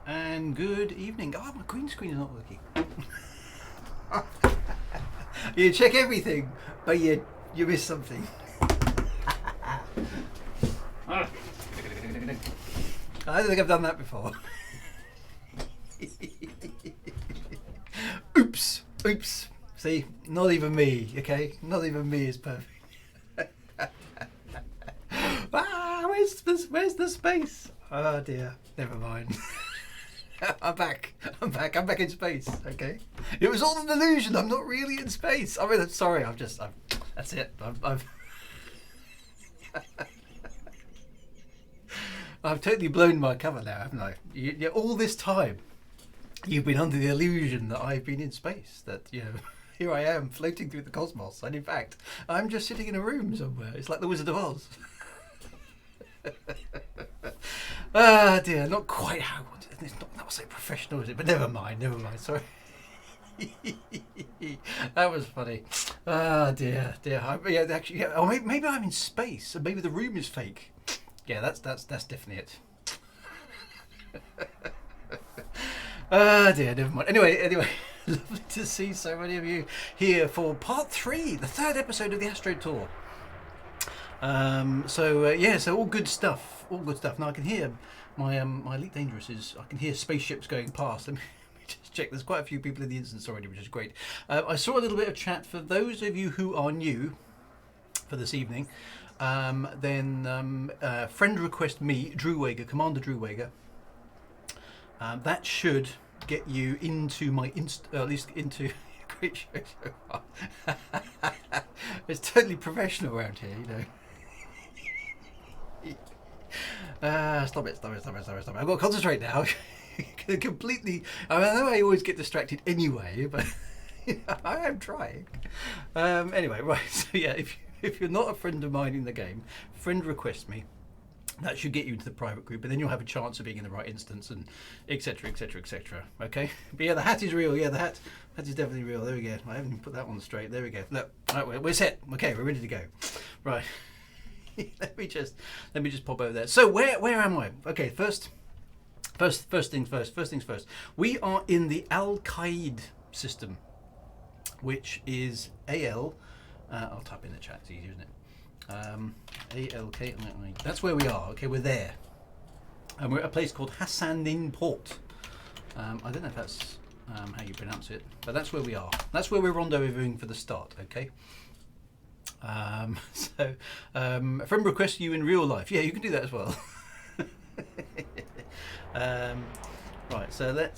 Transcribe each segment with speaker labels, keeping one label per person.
Speaker 1: and good evening. Oh, my green screen is not working. You check everything, but you miss something. I don't think I've done that before. Oops. See, not even me, okay? Not even me is perfect. Where's the space? Oh dear, never mind. I'm back in space, okay? It was all an illusion, I'm not really in space. I mean, I'm sorry, that's it. I've totally blown my cover now, haven't I? All this time, you've been under the illusion that I've been in space, that, here I am floating through the cosmos, and in fact, I'm just sitting in a room somewhere. It's like the Wizard of Oz. Ah dear, not quite how I wanted it. It's not so professional, is it? But never mind, sorry. That was funny. Ah dear. Oh, maybe I'm in space, and maybe the room is fake. Yeah, that's definitely it. Ah dear, never mind. Anyway, lovely to see so many of you here for part 3, the 3rd episode of the Astro Tour. So all good stuff. Now I can hear my Elite Dangerous I can hear spaceships going past. Let me just check. There's quite a few people in the instance already, which is great. I saw a little bit of chat. For those of you who are new for this evening, then friend request me, Drew Wager, Commander Drew Wager. That should get you into my at least into great show so far. It's totally professional around here, Stop it. I've got to concentrate now. Completely. I know I always get distracted anyway, but I am trying. Anyway, right. So yeah, if you're not a friend of mine in the game, friend request me. That should get you into the private group, and then you'll have a chance of being in the right instance, and etc. Okay. But yeah, the hat is real. Yeah, the hat is definitely real. There we go. I haven't even put that one straight. There we go. Look, right, we're set. Okay, we're ready to go. Right. let me just pop over there. So where am I? Okay, first things first. We are in the Al-Qaid system, which is AL. I'll type in the chat. It's easier, isn't it? ALKI. That's where we are. Okay, we're there, and we're at a place called Hassanin Port. I don't know if that's how you pronounce it, but that's where we are. That's where we're rendezvousing for the start. Okay. A friend requests you in real life. Yeah, you can do that as well. Right, so let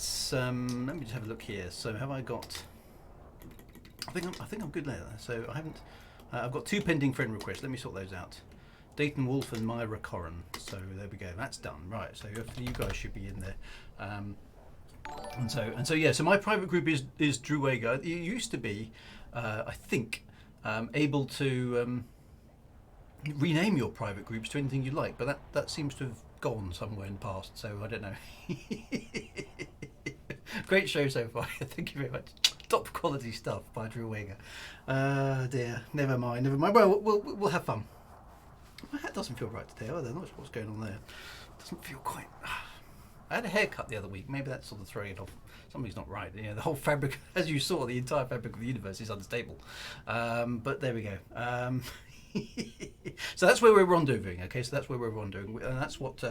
Speaker 1: me just have a look here. So have I got? I think I'm good there. So I haven't. I've got 2 pending friend requests. Let me sort those out. Dayton Wolf and Myra Corran. So there we go. That's done. Right. So you guys should be in there. And so yeah. So my private group is Drew Wager. It used to be, I think, able to rename your private groups to anything you like, but that seems to have gone somewhere in the past. So I don't know. Great show so far. Thank you very much. Top quality stuff by Drew Wager. Dear, never mind. Well, we'll have fun. My hat doesn't feel right today. I'm not sure what's going on there. Doesn't feel quite. I had a haircut the other week. Maybe that's sort of throwing it off. Something's not right. The whole fabric, as you saw, the entire fabric of the universe is unstable. But there we go. So that's where we're rendezvousing. Okay, so that's where we're rendezvousing, and that's what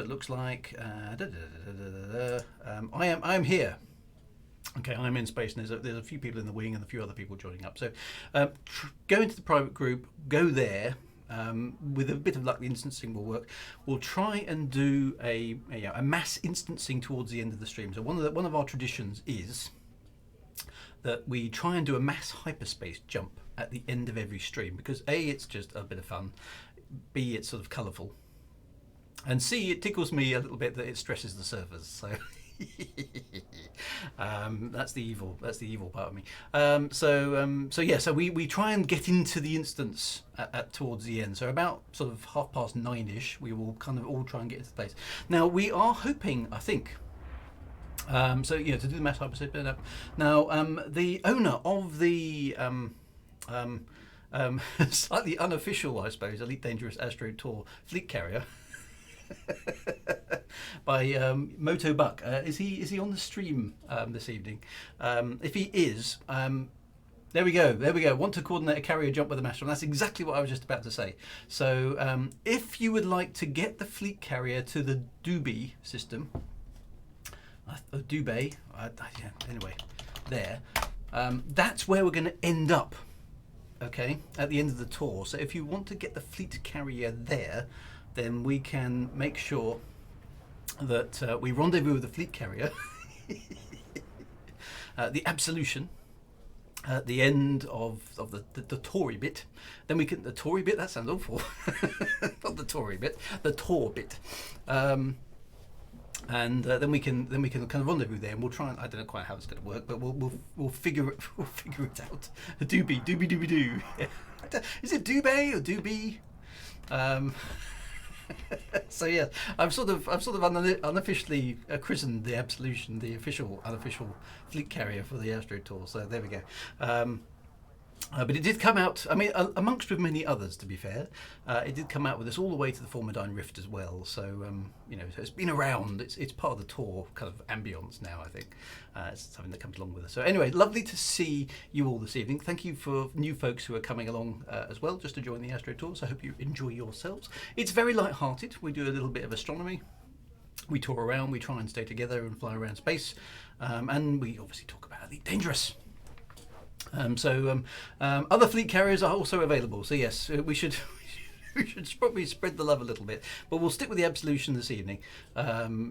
Speaker 1: it looks like. I am here. Okay, I'm in space, and there's a few people in the wing and a few other people joining up. So go into the private group, go there. With a bit of luck, the instancing will work. We'll try and do a mass instancing towards the end of the stream. So one of our traditions is that we try and do a mass hyperspace jump at the end of every stream, because A, it's just a bit of fun, B, it's sort of colourful, and C, it tickles me a little bit that it stresses the servers. So that's the evil part of me. So we try and get into the instance at towards the end. So about sort of 9:30ish, we will kind of all try and get into the place. Now we are hoping, I think. To do the mass hyperspace. Now the owner of the slightly unofficial, I suppose, Elite Dangerous Astro Tour fleet carrier by Moto Buck. Is he on the stream this evening? If he is, there we go. There we go. Want to coordinate a carrier jump with a Master? That's exactly what I was just about to say. So if you would like to get the fleet carrier to the Dubé system, Dubé, yeah, anyway, there. That's where we're going to end up. Okay, at the end of the tour. So if you want to get the fleet carrier there, then we can make sure that we rendezvous with the fleet carrier, the Absolution, at the end of the Tory bit. Then we can, the Tory bit, that sounds awful. Not the Tory bit, the Tour bit. And then we can kind of rendezvous there, and we'll try and, I don't know quite how it's going to work, but we'll figure it out. Doobie doo. Is it Dubé or Doobie? So yeah, I've sort of unofficially christened the Absolution the official unofficial fleet carrier for the Astro Tour. So there we go. But it did come out, I mean, amongst with many others, to be fair, it did come out with us all the way to the Formidine Rift as well. So, you know, so it's been around. It's part of the tour kind of ambience now, I think. It's something that comes along with us. So anyway, lovely to see you all this evening. Thank you for new folks who are coming along as well, just to join the Astro Tour. So I hope you enjoy yourselves. It's very light-hearted. We do a little bit of astronomy. We tour around, we try and stay together and fly around space. And we obviously talk about Elite Dangerous. Other fleet carriers are also available. So yes, we should probably spread the love a little bit, but we'll stick with the Absolution this evening,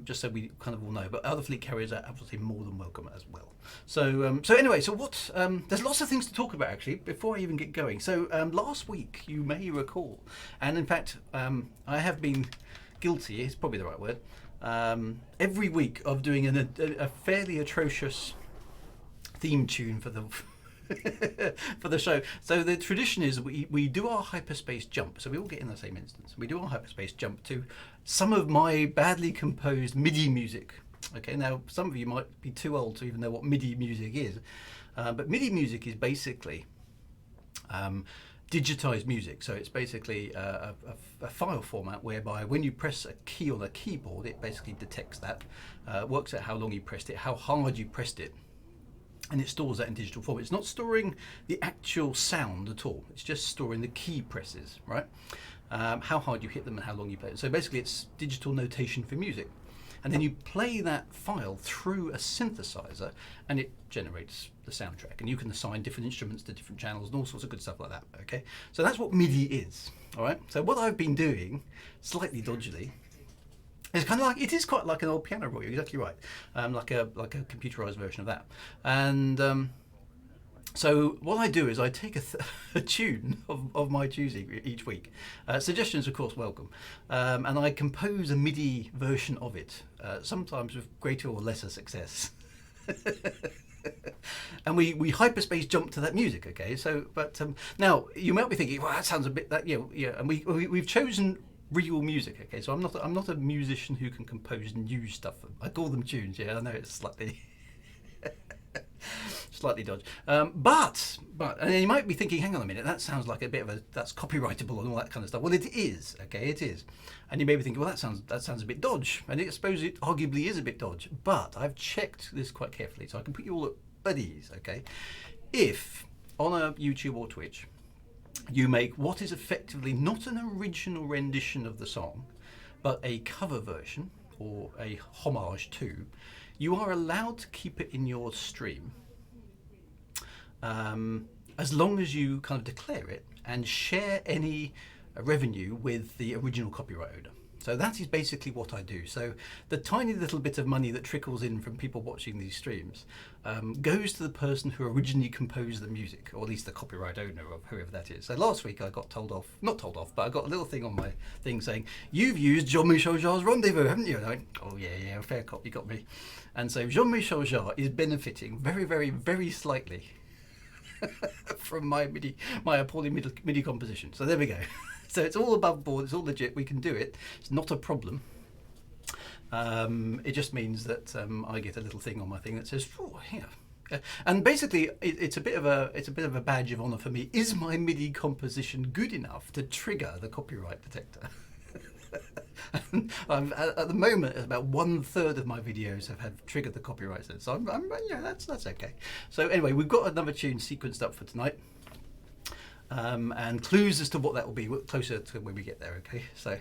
Speaker 1: just so we kind of all know. But other fleet carriers are absolutely more than welcome as well. So anyway, so what? There's lots of things to talk about actually before I even get going. So last week, you may recall, and in fact, I have been guilty. It's probably the right word. Every week of doing a fairly atrocious theme tune for the. For the show. So the tradition is we do our hyperspace jump. So we all get in the same instance. We do our hyperspace jump to some of my badly composed MIDI music. Okay, now some of you might be too old to even know what MIDI music is. But MIDI music is basically digitized music. So it's basically a file format whereby when you press a key on a keyboard, it basically detects that, works out how long you pressed it, how hard you pressed it, and it stores that in digital form. It's not storing the actual sound at all. It's just storing the key presses, right? How hard you hit them and how long you play it. So basically it's digital notation for music. And then you play that file through a synthesizer and it generates the soundtrack. And you can assign different instruments to different channels and all sorts of good stuff like that, okay? So that's what MIDI is, all right? So what I've been doing, slightly dodgily, it's kind of like, it is quite like an old piano roll. You're exactly right. Like a computerized version of that. And so what I do is I take a tune of my choosing each week. Suggestions, of course, welcome. And I compose a MIDI version of it, sometimes with greater or lesser success. And we hyperspace jump to that music, okay? So, but now you might be thinking, well, that sounds a bit that, you know, yeah. And we've chosen real music, okay? So I'm not a musician who can compose new stuff. I call them tunes. Yeah, I know it's slightly slightly dodgy. But and you might be thinking, hang on a minute, that sounds like a bit of that's copyrightable and all that kind of stuff. Well, it is, okay, it is. And you may be thinking, well, that sounds a bit dodge, and I suppose it arguably is a bit dodge. But I've checked this quite carefully, so I can put you all at ease, okay? If on a YouTube or Twitch you make what is effectively not an original rendition of the song, but a cover version or a homage to, you are allowed to keep it in your stream as long as you kind of declare it and share any revenue with the original copyright owner. So that is basically what I do. So the tiny little bit of money that trickles in from people watching these streams goes to the person who originally composed the music, or at least the copyright owner of whoever that is. So last week I got not told off, but I got a little thing on my thing saying, you've used Jean-Michel Jarre's Rendezvous, haven't you? And I went, oh yeah, fair cop, you got me. And so Jean-Michel Jarre is benefiting very, very, very slightly from my appalling MIDI composition. So there we go. So it's all above board, it's all legit, we can do it. It's not a problem. It just means that I get a little thing on my thing that says, oh, here. And basically, it's a bit of a badge of honour for me. Is my MIDI composition good enough to trigger the copyright detector? At the moment, about 1/3 of my videos have had triggered the copyright, so yeah, that's okay. So anyway, we've got another tune sequenced up for tonight, and clues as to what that will be closer to when we get there. Okay, so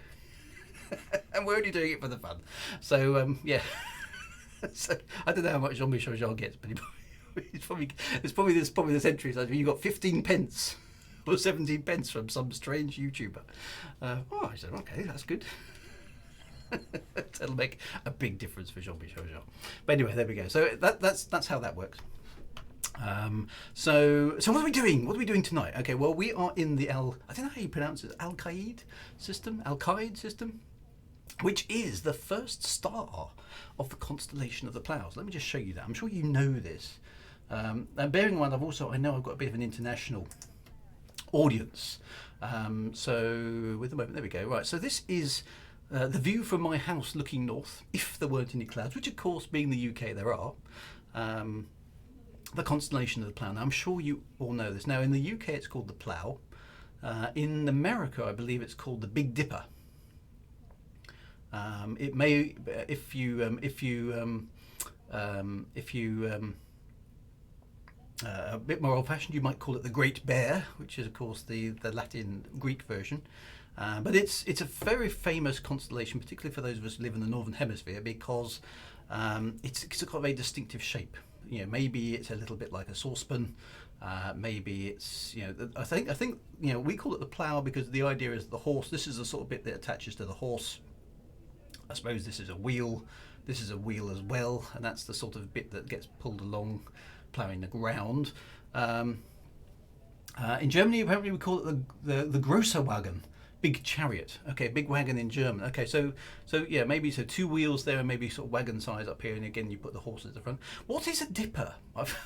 Speaker 1: and we're only doing it for the fun. So yeah, so I don't know how much Jean-Michel Jarre gets, but it's probably this entry. So you got 15 pence. Or 17 pence from some strange YouTuber. Oh, I said, okay, that's good. That'll make a big difference for Jean-Michel Jarre. But anyway, there we go. So that's how that works. So what are we doing? What are we doing tonight? Okay, well, we are in the I don't know how you pronounce it, Al-Qaid system, which is the first star of the constellation of the Plough. Let me just show you that. I'm sure you know this. And bearing in mind, I know I've got a bit of an international audience. So with the moment, there we go. Right, so this is the view from my house looking north, if there weren't any clouds, which of course, being the UK, there are. The constellation of the Plough. Now, I'm sure you all know this. Now, in the UK, it's called the Plough. In America, I believe it's called the Big Dipper. It may, if you a bit more old-fashioned, you might call it the Great Bear, which is of course the Latin Greek version. But it's a very famous constellation, particularly for those of us who live in the Northern Hemisphere, because it's got a very distinctive shape. You know, maybe it's a little bit like a saucepan. Maybe it's, you know, I think you know, we call it the Plough because the idea is the horse. This is the sort of bit that attaches to the horse. I suppose this is a wheel. This is a wheel as well, and that's the sort of bit that gets pulled along, ploughing the ground. In Germany, apparently we call it the Grosser Wagen, big chariot. Okay, big wagon in German. Okay, so yeah, maybe so 2 wheels there, and maybe sort of wagon size up here, and again you put the horses at the front. What is a dipper? I've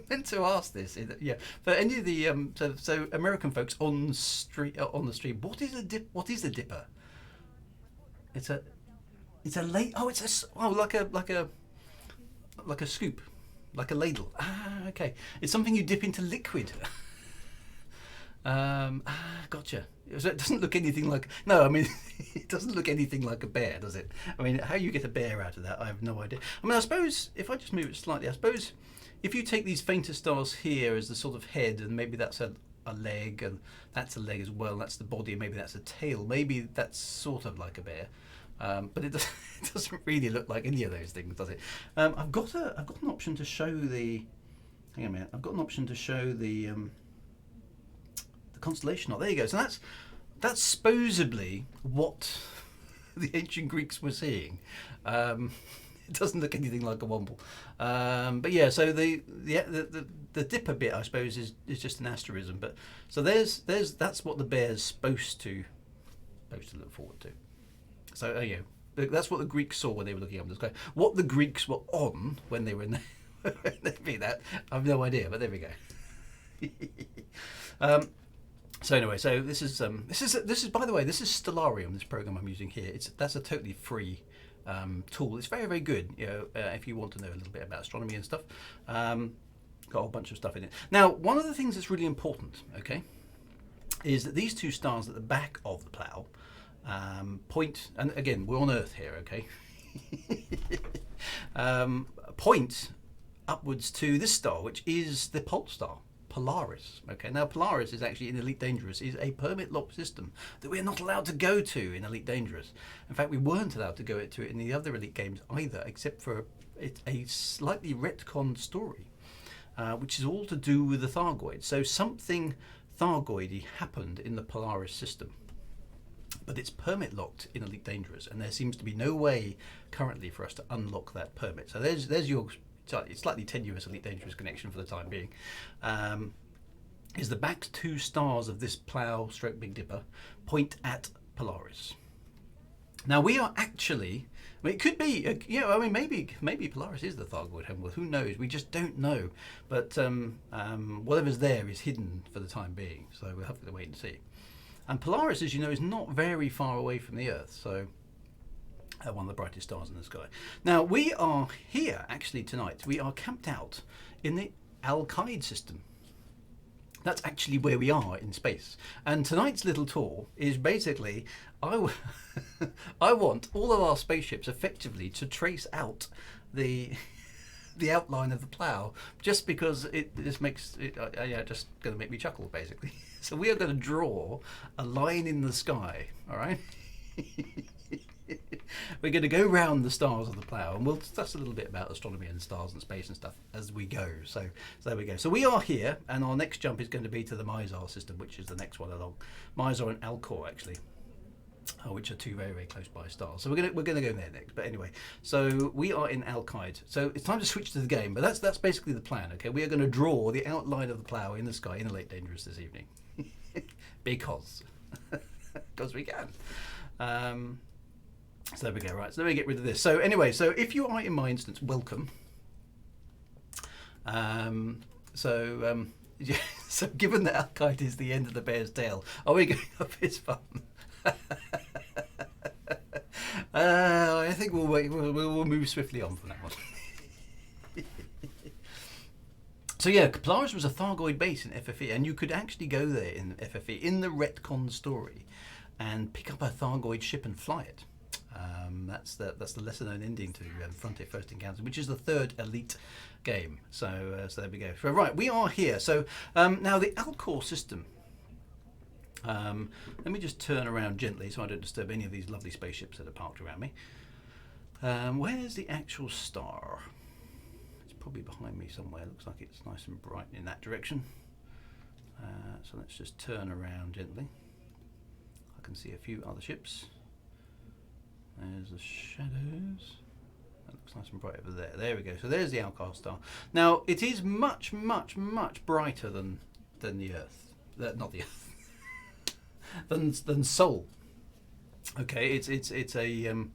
Speaker 1: meant to ask this. Yeah, for any of the so American folks on the street, what is a dipper? It's a late. Oh, it's like a scoop. Like a ladle. Okay. It's something you dip into liquid. Gotcha. So it doesn't look anything like... No, I mean, it doesn't look anything like a bear, does it? I mean, how you get a bear out of that, I have no idea. I mean, I suppose, if I just move it slightly, I suppose if you take these fainter stars here as the sort of head, and maybe that's a leg, and that's a leg as well, that's the body, and maybe that's a tail, maybe that's sort of like a bear. But it doesn't really look like any of those things, does it? I've got an option to show the. Hang on a minute. I've got an option to show the constellation. Oh, there you go. So that's supposedly what the ancient Greeks were seeing. It doesn't look anything like a womble. But yeah, so the dipper bit, I suppose, is just an asterism. But so that's what the bear's supposed to look forward to. So yeah, that's what the Greeks saw when they were looking up in the sky. What the Greeks were on when they were in that, I have no idea, but there we go. So anyway, so this is by the way, this is Stellarium. This program I'm using here. That's a totally free tool. It's very, very good. You know, if you want to know a little bit about astronomy and stuff. Got a whole bunch of stuff in it. Now, one of the things that's really important, okay, is that these 2 stars at the back of the Plough point, and again, we're on Earth here, okay, point upwards to this star, which is the pole star, Polaris. Okay, now Polaris is actually in Elite Dangerous, is a permit locked system that we're not allowed to go to in Elite Dangerous. In fact, we weren't allowed to go to it in the other Elite games either, except for a slightly retconned story, which is all to do with the Thargoid. So something Thargoidy happened in the Polaris system. But it's permit locked in Elite Dangerous, and there seems to be no way currently for us to unlock that permit. So there's your slightly tenuous Elite Dangerous connection for the time being. Is the back 2 stars of this Plough / Big Dipper point at Polaris. Now we are actually, I mean, it could be, you know, I mean, maybe Polaris is the Thargoid homeworld. Who knows? We just don't know. But whatever's there is hidden for the time being. So we'll have to wait and see. And Polaris, as you know, is not very far away from the Earth, so one of the brightest stars in the sky. Now, we are here, actually, tonight. We are camped out in the Al-Qaid system. That's actually where we are in space. And tonight's little tour is basically, I want all of our spaceships effectively to trace out the the outline of the Plough, just because it just makes it, yeah, just going to make me chuckle basically. So we are going to draw a line in the sky, all right? We're going to go round the stars of the Plough, and we'll discuss a little bit about astronomy and stars and space and stuff as we go. So there we go. So we are here, and our next jump is going to be to the Major system, which is the next one along. Major and Alcor, actually, which are two very, very close by stars. So we're gonna go there next. But anyway, so we are in Alkide. So it's time to switch to the game. But that's basically the plan. Okay, we are going to draw the outline of the Plough in the sky in the Late Dangerous this evening, because we can. So there we go, right, so let me get rid of this. So anyway, so if you are in my instance, welcome. Yeah, so given that Alkite is the end of the bear's tail, are we going up his bum? I think we'll wait, we'll move swiftly on from that one. So yeah, Polaris was a Thargoid base in FFE, and you could actually go there in FFE, in the retcon story, and pick up a Thargoid ship and fly it. That's the lesser known ending to Frontier First Encounter, which is the third elite game. So there we go. So right, we are here. So now the Alcor system. Let me just turn around gently so I don't disturb any of these lovely spaceships that are parked around me. Where's the actual star? It's probably behind me somewhere. Looks like it's nice and bright in that direction. So let's just turn around gently. I can see a few other ships. There's the shadows. That looks nice and bright over there. There we go. So there's the Alcor star. Now it is much, much, much brighter than the Earth. Not the Earth. than Sol. Okay, it's a kind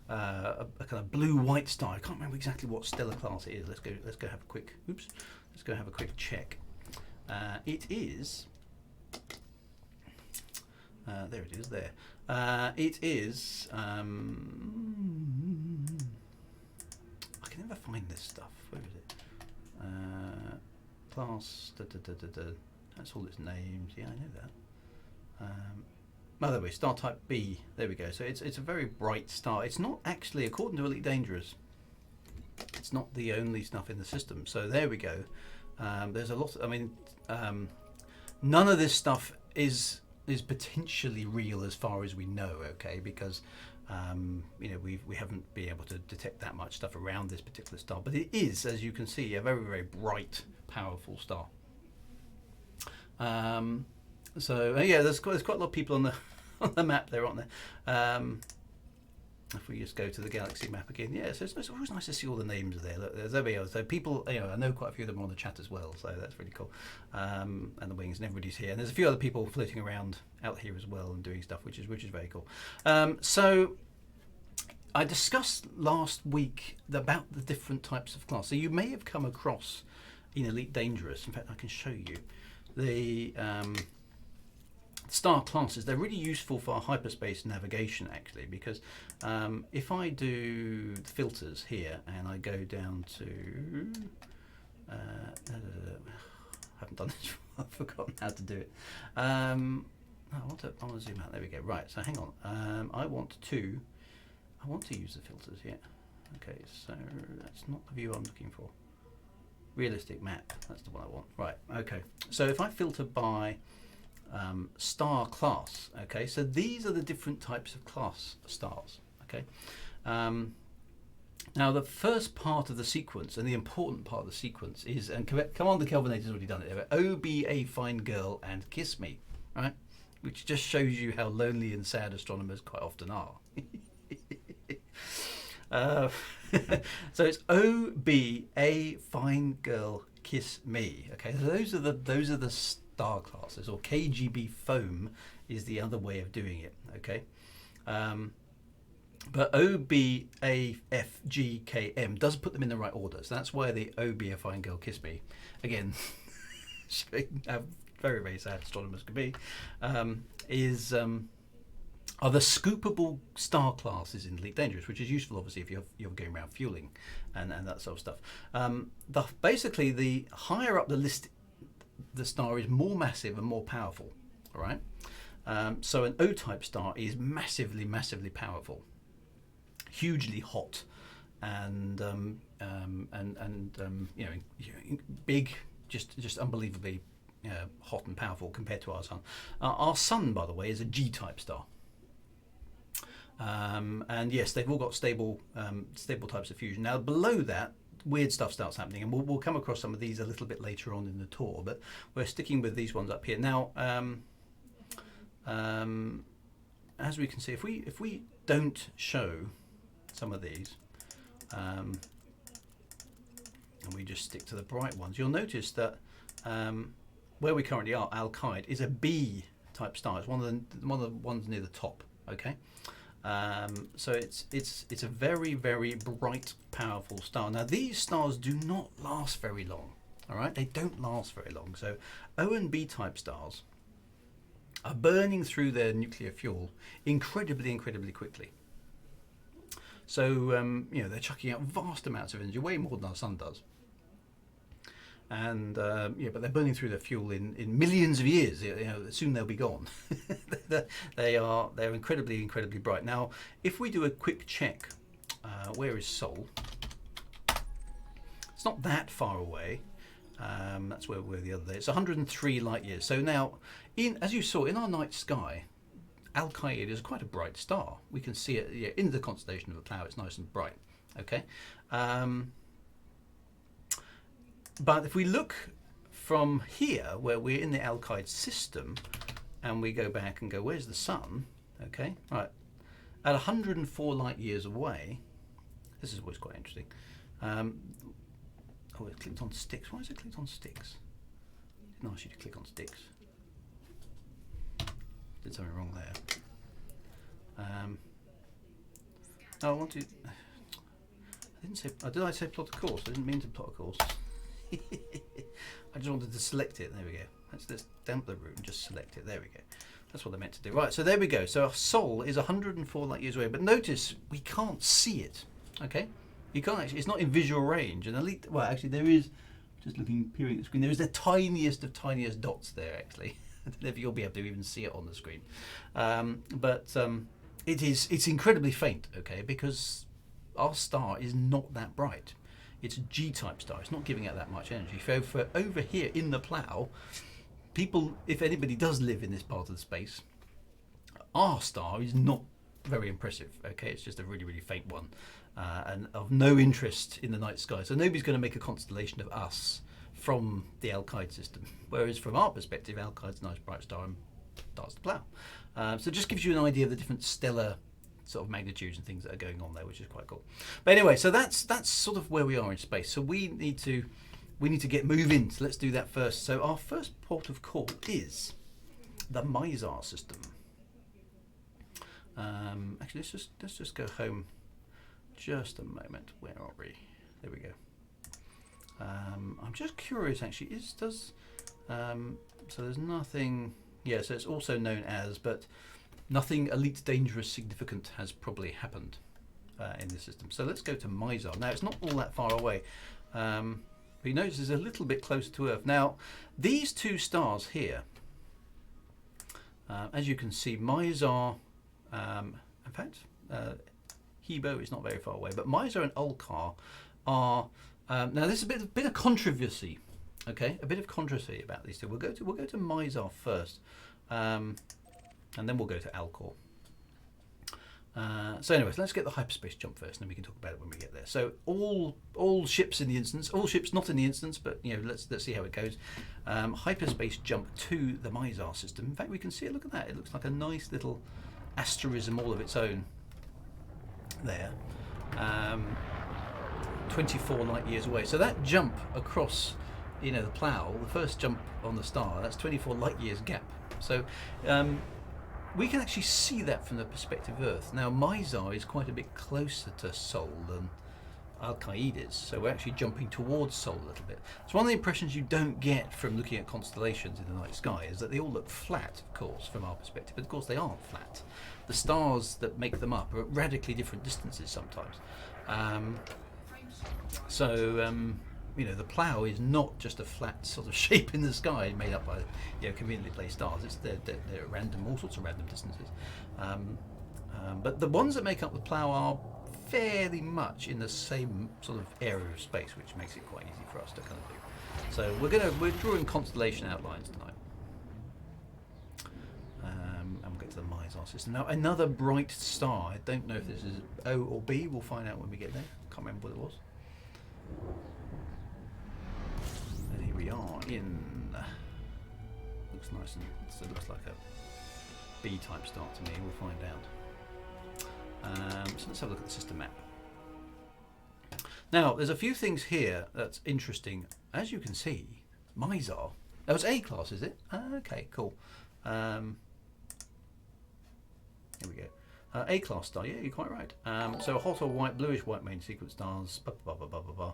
Speaker 1: of blue-white star. I can't remember exactly what stellar class it is. Let's go have a quick. Oops. Let's go have a quick check. It is. There it is. There. It is. I can never find this stuff. Where is it? Class. That's all its names. Yeah, I know that. By the way, star type B. There we go. So it's a very bright star. It's not actually, according to Elite Dangerous, it's not the only stuff in the system. So there we go. There's a lot. I mean, none of this stuff is potentially real as far as we know, okay, because you know, we haven't been able to detect that much stuff around this particular star, but it is, as you can see, a very, very bright, powerful star. So yeah, there's quite a lot of people on the map there, aren't there? If we just go to the galaxy map again, yeah, so it's always nice to see all the names there. Look, there we are. So people, you know, I know quite a few of them are on the chat as well, so that's really cool. And the wings, and everybody's here, and there's a few other people floating around out here as well and doing stuff, which is very cool. So I discussed last week about the different types of class. So you may have come across in Elite Dangerous. In fact, I can show you the star classes. They're really useful for hyperspace navigation, actually, because if I do the filters here and I go down to I haven't done this. I've forgotten how to do it. I want to zoom out. There we go. Right. So hang on. I want to use the filters here. Okay. So that's not the view I'm looking for. Realistic map. That's the one I want. Right. Okay. So if I filter by star class, okay, so these are the different types of class stars, okay. Now the first part of the sequence, and the important part of the sequence, is, and come on, the Kelvinator's already done it, Oh be a fine girl and kiss me, right, which just shows you how lonely and sad astronomers quite often are. So it's Oh be a fine girl, kiss me, okay. So those are the star classes, or KGB foam is the other way of doing it, okay. But OBAFGKM does put them in the right order, so that's why the OB a fine girl kiss me, again, showing how very, very sad astronomers can be, are the scoopable star classes in Elite Dangerous, which is useful obviously if you're going around fueling and that sort of stuff. Basically the higher up the list the star is more massive and more powerful. All right. So an O-type star is massively, massively powerful, hugely hot, and you know, big, just unbelievably hot and powerful compared to our sun. Our sun, by the way, is a G-type star. And yes, they've all got stable types of fusion. Now below that, weird stuff starts happening, and we'll come across some of these a little bit later on in the tour. But we're sticking with these ones up here now. As we can see, if we don't show some of these, and we just stick to the bright ones, you'll notice that where we currently are, Alkaid is a B-type star. It's one of the ones near the top. Okay. So it's a very, very bright, powerful star. Now these stars do not last very long. All right, they don't last very long. So O and B type stars are burning through their nuclear fuel incredibly, incredibly quickly. So you know, they're chucking out vast amounts of energy, way more than our sun does. And yeah, but they're burning through their fuel in millions of years. You know, soon they'll be gone. They're incredibly, incredibly bright. Now, if we do a quick check, where is Sol? It's not that far away. That's where we were the other day. It's 103 light years. So now, as you saw in our night sky, Alkaid is quite a bright star. We can see it in the constellation of the Plough. It's nice and bright. Okay. But if we look from here, where we're in the Alkaid system, and we go back and go, where's the sun? Okay, right. At 104 light years away, this is always quite interesting. Oh, it clicked on sticks. Why is it clicked on sticks? Didn't ask you to click on sticks. Did something wrong there. I want to. I didn't say. Did I say plot a course? I didn't mean to plot a course. I just wanted to select it. There we go. Let's dump the route and just select it. There we go. That's what I meant to do. Right, so there we go. So our Sol is 104 light years away, but notice we can't see it. Okay, you can't actually. It's not in visual range. And well, actually, there is. Just looking, peering at the screen. There is the tiniest of tiniest dots there. Actually, I don't know if you'll be able to even see it on the screen. It's incredibly faint. Okay, because our star is not that bright. It's a G-type star. It's not giving out that much energy. So for over here in the Plough, people, if anybody does live in this part of the space, our star is not very impressive. Okay, it's just a really, really faint one, and of no interest in the night sky. So nobody's going to make a constellation of us from the Alkaid system. Whereas from our perspective, Alkaid's a nice bright star, and that's the Plough. So it just gives you an idea of the different stellar sort of magnitudes and things that are going on there, which is quite cool. But anyway, so that's sort of where we are in space. So we need to get moving. So let's do that first. So our first port of call is the Major system. Actually, let's just go home. Just a moment. Where are we? There we go. I'm just curious. Actually, so there's nothing. Yeah. So it's also known as, but nothing elite, dangerous, significant has probably happened in this system. So let's go to Major. Now, it's not all that far away. But you notice it's a little bit closer to Earth. Now, these two stars here, as you can see, Major, in fact, Hebo is not very far away, but Major and Ulcar are, now there's a bit of controversy, okay? A bit of controversy about these two. We'll go to Major first. And then we'll go to Alcor. So anyways, let's get the hyperspace jump first, and then we can talk about it when we get there. So all ships in the instance, all ships not in the instance, but you know, let's see how it goes. Hyperspace jump to the Major system. In fact, we can see it. Look at that. It looks like a nice little asterism all of its own there. 24 light years away. So that jump across, you know, the Plough, the first jump on the star, that's 24 light years gap. So we can actually see that from the perspective of Earth. Now, Major is quite a bit closer to Sol than Alkaid is, so we're actually jumping towards Sol a little bit. So one of the impressions you don't get from looking at constellations in the night sky is that they all look flat, of course, from our perspective, but of course they aren't flat. The stars that make them up are at radically different distances sometimes. you know, the Plough is not just a flat sort of shape in the sky made up by, you know, conveniently placed stars. They're random, all sorts of random distances. But the ones that make up the Plough are fairly much in the same sort of area of space, which makes it quite easy for us to kind of do. So we're drawing constellation outlines tonight. And we'll get to the Major system. Now, another bright star. I don't know if this is O or B. We'll find out when we get there. Can't remember what it was. And here we are in. Looks nice, and so it looks like a B type star to me. We'll find out. So let's have a look at the system map. Now, there's a few things here that's interesting. As you can see, Major. That was A class, is it? Okay, cool. Here we go. A class star. Yeah, you're quite right. So hot or white, bluish white main sequence stars. Blah, blah, blah, blah, blah, blah.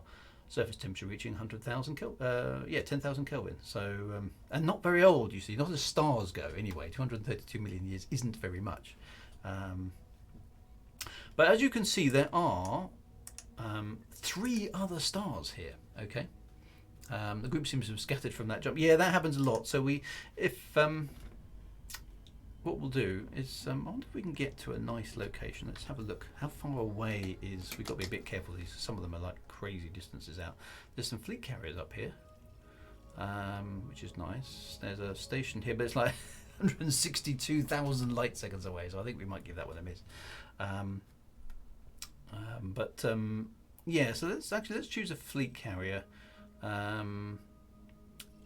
Speaker 1: Surface temperature reaching 100,000 Kelvin. Yeah, 10,000 Kelvin. So and not very old. You see, not as stars go. Anyway, 232 million years isn't very much. But as you can see, there are 3 other stars here. Okay, the group seems to have scattered from that jump. Yeah, that happens a lot. So what we'll do is, I wonder if we can get to a nice location. Let's have a look. How far away is? We've got to be a bit careful. These, some of them are like crazy distances out. There's some fleet carriers up here, which is nice. There's a station here, but it's like 162,000 light seconds away. So I think we might give that one a miss. Yeah, so let's choose a fleet carrier.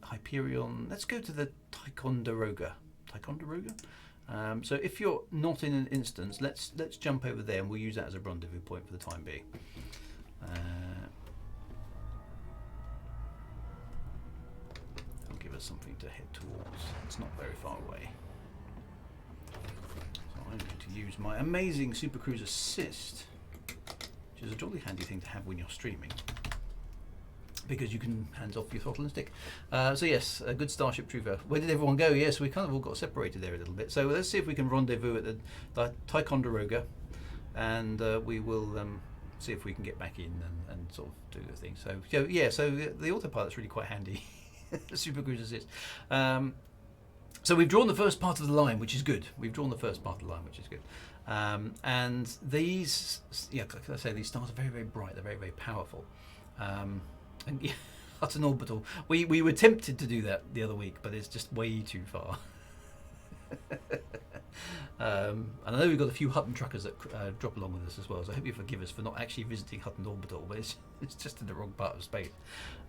Speaker 1: Hyperion. Let's go to the Ticonderoga. Ticonderoga. So if you're not in an instance, let's jump over there and we'll use that as a rendezvous point for the time being. It'll give us something to head towards. It's not very far away. So I'm going to use my amazing Super Cruise Assist, which is a jolly handy thing to have when you're streaming, because you can hands off your throttle and stick. So yes, a good Starship Trooper. Where did everyone go? Yes, we kind of all got separated there a little bit. So let's see if we can rendezvous at the Ticonderoga, and we will see if we can get back in and sort of do the thing. So yeah, so the autopilot's really quite handy. Super Cruise Assist. So we've drawn the first part of the line, which is good. We've drawn the first part of the line, which is good. And these, yeah, like I say, these stars are very, very bright. They're very, very powerful. And yeah, Hutton Orbital. We were tempted to do that the other week, but it's just way too far. And I know we've got a few Hutton truckers that drop along with us as well, so I hope you forgive us for not actually visiting Hutton Orbital, but it's just in the wrong part of space.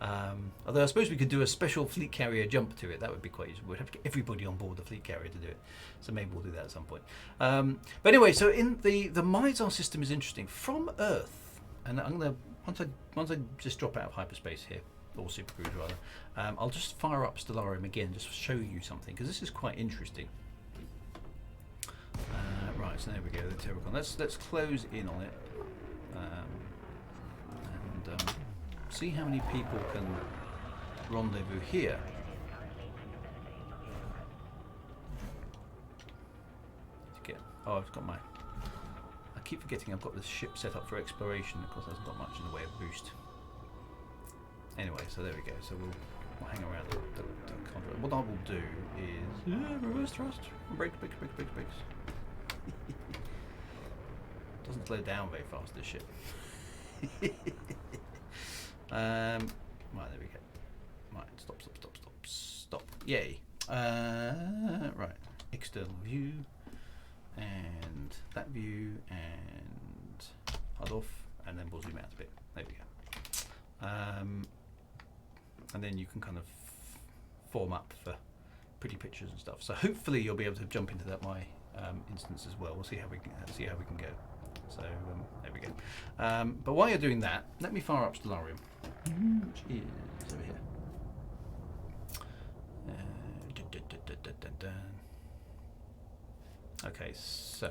Speaker 1: Although I suppose we could do a special fleet carrier jump to it. That would be quite useful. We'd have to get everybody on board the fleet carrier to do it, so maybe we'll do that at some point. But anyway, so in the Major system is interesting. From Earth, and I'm going to, once I just drop out of hyperspace here, or Super Cruise rather, I'll just fire up Stellarium again just to show you something, because this is quite interesting. Right, so there we go, the Terracon. Let's close in on it and see how many people can rendezvous here. Oh, I've got I keep forgetting I've got this ship set up for exploration. Of course, it hasn't got much in the way of boost. Anyway, so there we go. So we'll hang around the contract. What I will do is reverse thrust, brakes. Doesn't slow down very fast, this ship. Right, there we go. Right, stop. Yay. Right, external view, and that view, and HUD off, and then we'll zoom out a bit. There we go. And then you can kind of form up for pretty pictures and stuff. So hopefully you'll be able to jump into that instance as well. We'll see how we can go. So there we go. But while you're doing that, let me fire up Stellarium, which is over here. Okay, so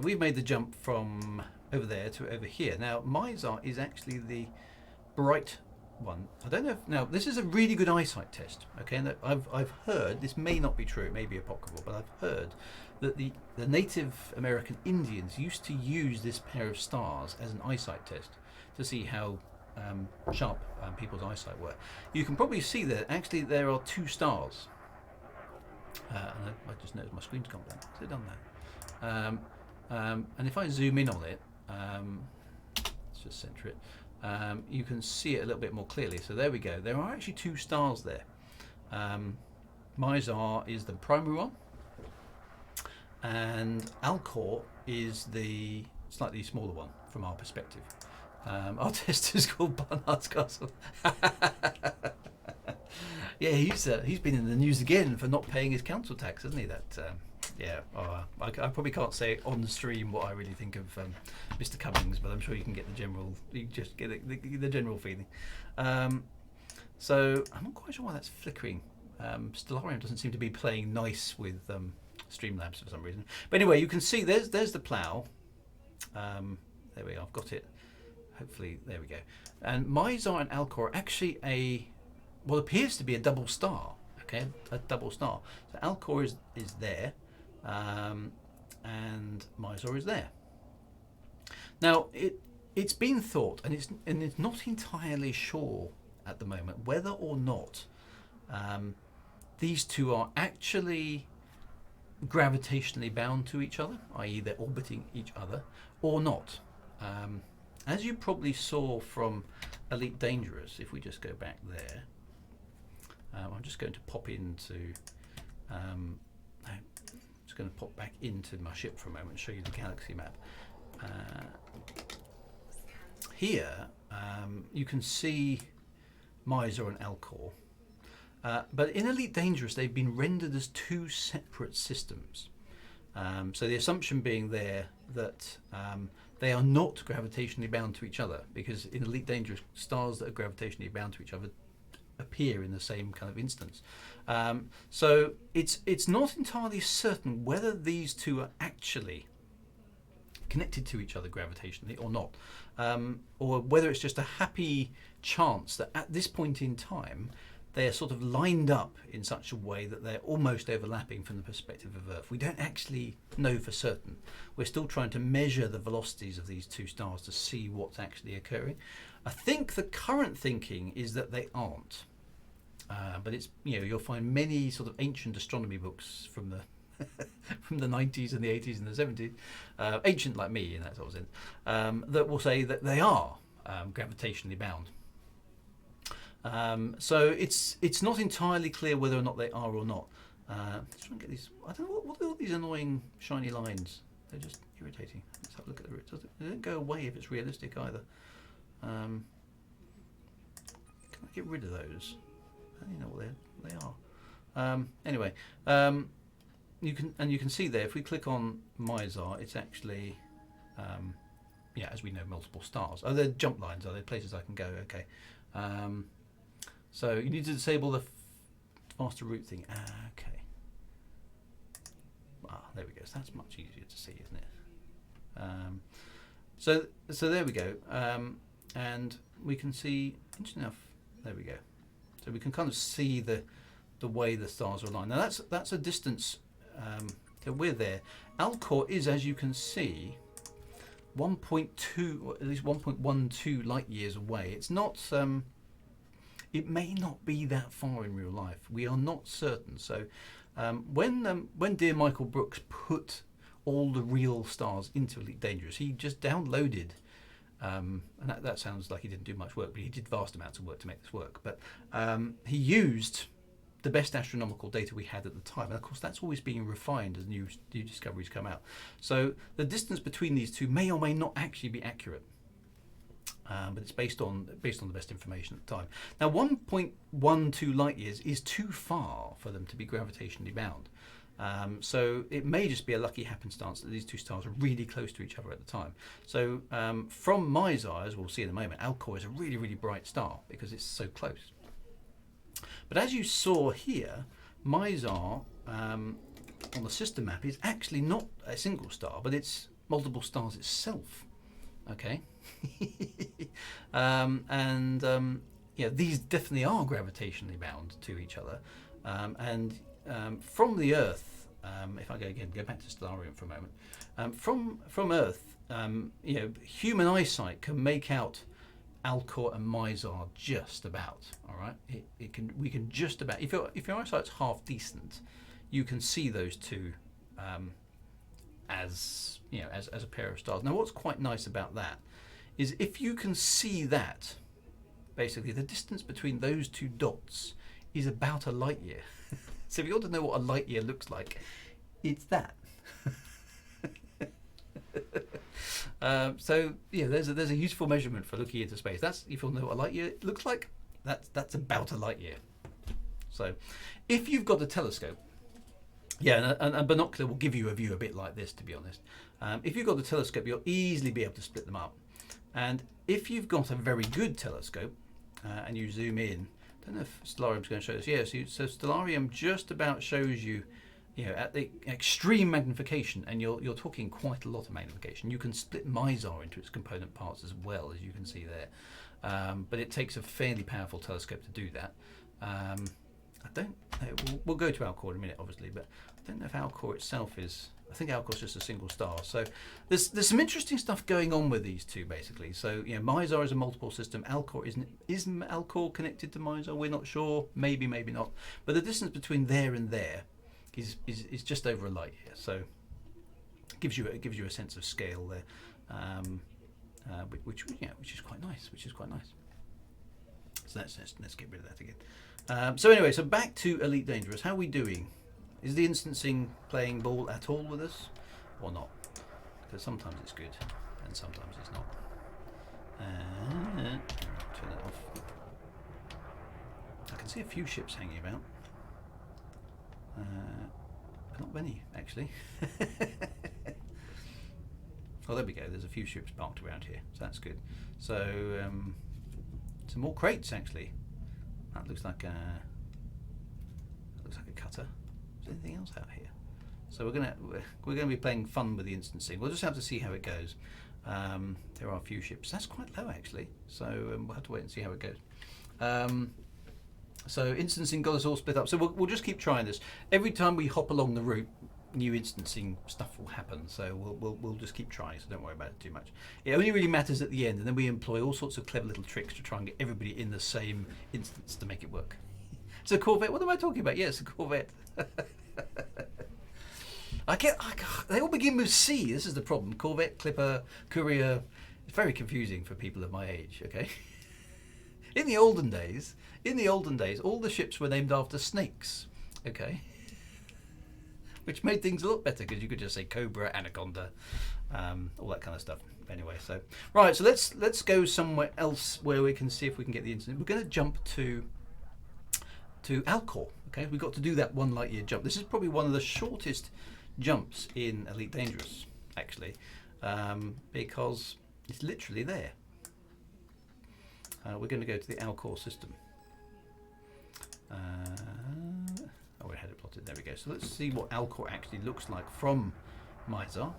Speaker 1: we've made the jump from over there to over here. Now Major is actually the bright one. I don't know if, now this is a really good eyesight test, okay, and I've heard, this may not be true, it may be apocryphal, but I've heard that the Native American Indians used to use this pair of stars as an eyesight test to see how sharp people's eyesight were. You can probably see that actually there are two stars. And I just noticed my screen's gone blank. Has it done that? And if I zoom in on it, let's just center it, you can see it a little bit more clearly. So there we go. There are actually two stars there. Mizar is the primary one, and Alcor is the slightly smaller one from our perspective. Our test is called Barnard's Castle. Yeah, he's been in the news again for not paying his council tax, hasn't he? That I probably can't say on the stream what I really think of Mr. Cummings, but I'm sure you can get the general. You just get the general feeling. So I'm not quite sure why that's flickering. Stellarium doesn't seem to be playing nice with Streamlabs for some reason. But anyway, you can see there's the Plough. There we are. I've got it. Hopefully, there we go. And Mizar and Alcor are actually what appears to be a double star. Okay, a double star. So Alcor is there, and Mizar is there. Now it's been thought, and it's not entirely sure at the moment whether or not these two are actually gravitationally bound to each other, i.e. they're orbiting each other, or not. As you probably saw from Elite Dangerous, if we just go back there, I'm just going to pop into, I'm just going to pop back into my ship for a moment and show you the galaxy map. Here, you can see Mizar and Alcor. But in Elite Dangerous, they've been rendered as two separate systems. So the assumption being there that they are not gravitationally bound to each other, because in Elite Dangerous, stars that are gravitationally bound to each other appear in the same kind of instance. So it's not entirely certain whether these two are actually connected to each other gravitationally or not, or whether it's just a happy chance that at this point in time they are sort of lined up in such a way that they're almost overlapping from the perspective of Earth. We don't actually know for certain. We're still trying to measure the velocities of these two stars to see what's actually occurring. I think the current thinking is that they aren't. But it's, you'll find many sort of ancient astronomy books from the from the 90s and the 80s and the 70s, ancient like me in that sort of sense, that will say that they are gravitationally bound. So it's not entirely clear whether or not they are or not. Let's try and get these. I don't know what are all these annoying shiny lines. They're just irritating. Let's have a look at the. They don't go away if it's realistic either. Can I get rid of those? I don't know what they are. Anyway, you can see there if we click on Mizar, it's actually as we know, multiple stars. Oh, they're jump lines. Are there places I can go? Okay. So you need to disable the faster route thing. Okay. There we go. So that's much easier to see, isn't it? So there we go. And we can see, interesting enough, there we go. So we can kind of see the way the stars are aligned. Now that's a distance that we're there. Alcor is, as you can see, 1.2 or at least 1.12 light years away. It's not. It may not be that far in real life. We are not certain. So when dear Michael Brooks put all the real stars into Elite Dangerous, he just downloaded. And that sounds like he didn't do much work, but he did vast amounts of work to make this work. But he used the best astronomical data we had at the time, and of course that's always being refined as new discoveries come out. So the distance between these two may or may not actually be accurate, but it's based on the best information at the time. Now 1.12 light years is too far for them to be gravitationally bound. So it may just be a lucky happenstance that these two stars are really close to each other at the time. So from Mizar, as we'll see in a moment, Alcor is a really, really bright star because it's so close. But as you saw here, Mizar on the system map is actually not a single star, but it's multiple stars itself. Okay, these definitely are gravitationally bound to each other, from the Earth, if I go back to Stellarium for a moment, from Earth, human eyesight can make out Alcor and Mizar just about. All right, we can just about. If your eyesight's half decent, you can see those two as as a pair of stars. Now, what's quite nice about that is if you can see that, basically the distance between those two dots is about a light year. So if you want to know what a light year looks like, it's that. So yeah, there's a useful measurement for looking into space. That's, if you want to know what a light year looks like, that's about a light year. So if you've got a telescope, yeah, and a binocular will give you a view a bit like this, to be honest. If you've got a telescope, you'll easily be able to split them up. And if you've got a very good telescope and you zoom in, I don't know if Stellarium's going to show us. Yeah, so Stellarium just about shows you, at the extreme magnification, and you're talking quite a lot of magnification. You can split Mizar into its component parts as well, as you can see there. But it takes a fairly powerful telescope to do that. I don't know, we'll go to Alcor in a minute, obviously, but I don't know if Alcor itself is. I think Alcor's just a single star. So there's some interesting stuff going on with these two, basically. So Mizar is a multiple system. Alcor is Alcor connected to Mizar? We're not sure. Maybe, maybe not. But the distance between there and there is just over a light year. So it gives you a sense of scale there, which is quite nice. So let's get rid of that again. So anyway, so back to Elite Dangerous. How are we doing? Is the instancing playing ball at all with us, or not? Because sometimes it's good, and sometimes it's not. Turn that off. I can see a few ships hanging about. Not many, actually. Oh, there we go. There's a few ships parked around here, so that's good. So some more crates, actually. That looks like a cutter. Is there anything else out here? So we're gonna be playing fun with the instancing. We'll just have to see how it goes. There are a few ships. That's quite low, actually. So we'll have to wait and see how it goes. So instancing got us all split up. So we'll just keep trying this. Every time we hop along the route, new instancing stuff will happen. So we'll just keep trying. So don't worry about it too much. It only really matters at the end, and then we employ all sorts of clever little tricks to try and get everybody in the same instance to make it work. It's a Corvette. What am I talking about? Yeah, it's a Corvette. They all begin with C. This is the problem. Corvette, Clipper, Courier. It's very confusing for people of my age. Okay. In the olden days, all the ships were named after snakes. Okay. Which made things a lot better because you could just say Cobra, Anaconda, all that kind of stuff. Anyway, so right, so let's go somewhere else where we can see if we can get the incident. We're going to jump to Alcor. Okay, we've got to do that 1 light year jump. This is probably one of the shortest jumps in Elite Dangerous, actually, because it's literally there. We're going to go to the Alcor system. Oh, we had it plotted. There we go. So let's see what Alcor actually looks like from Mizar.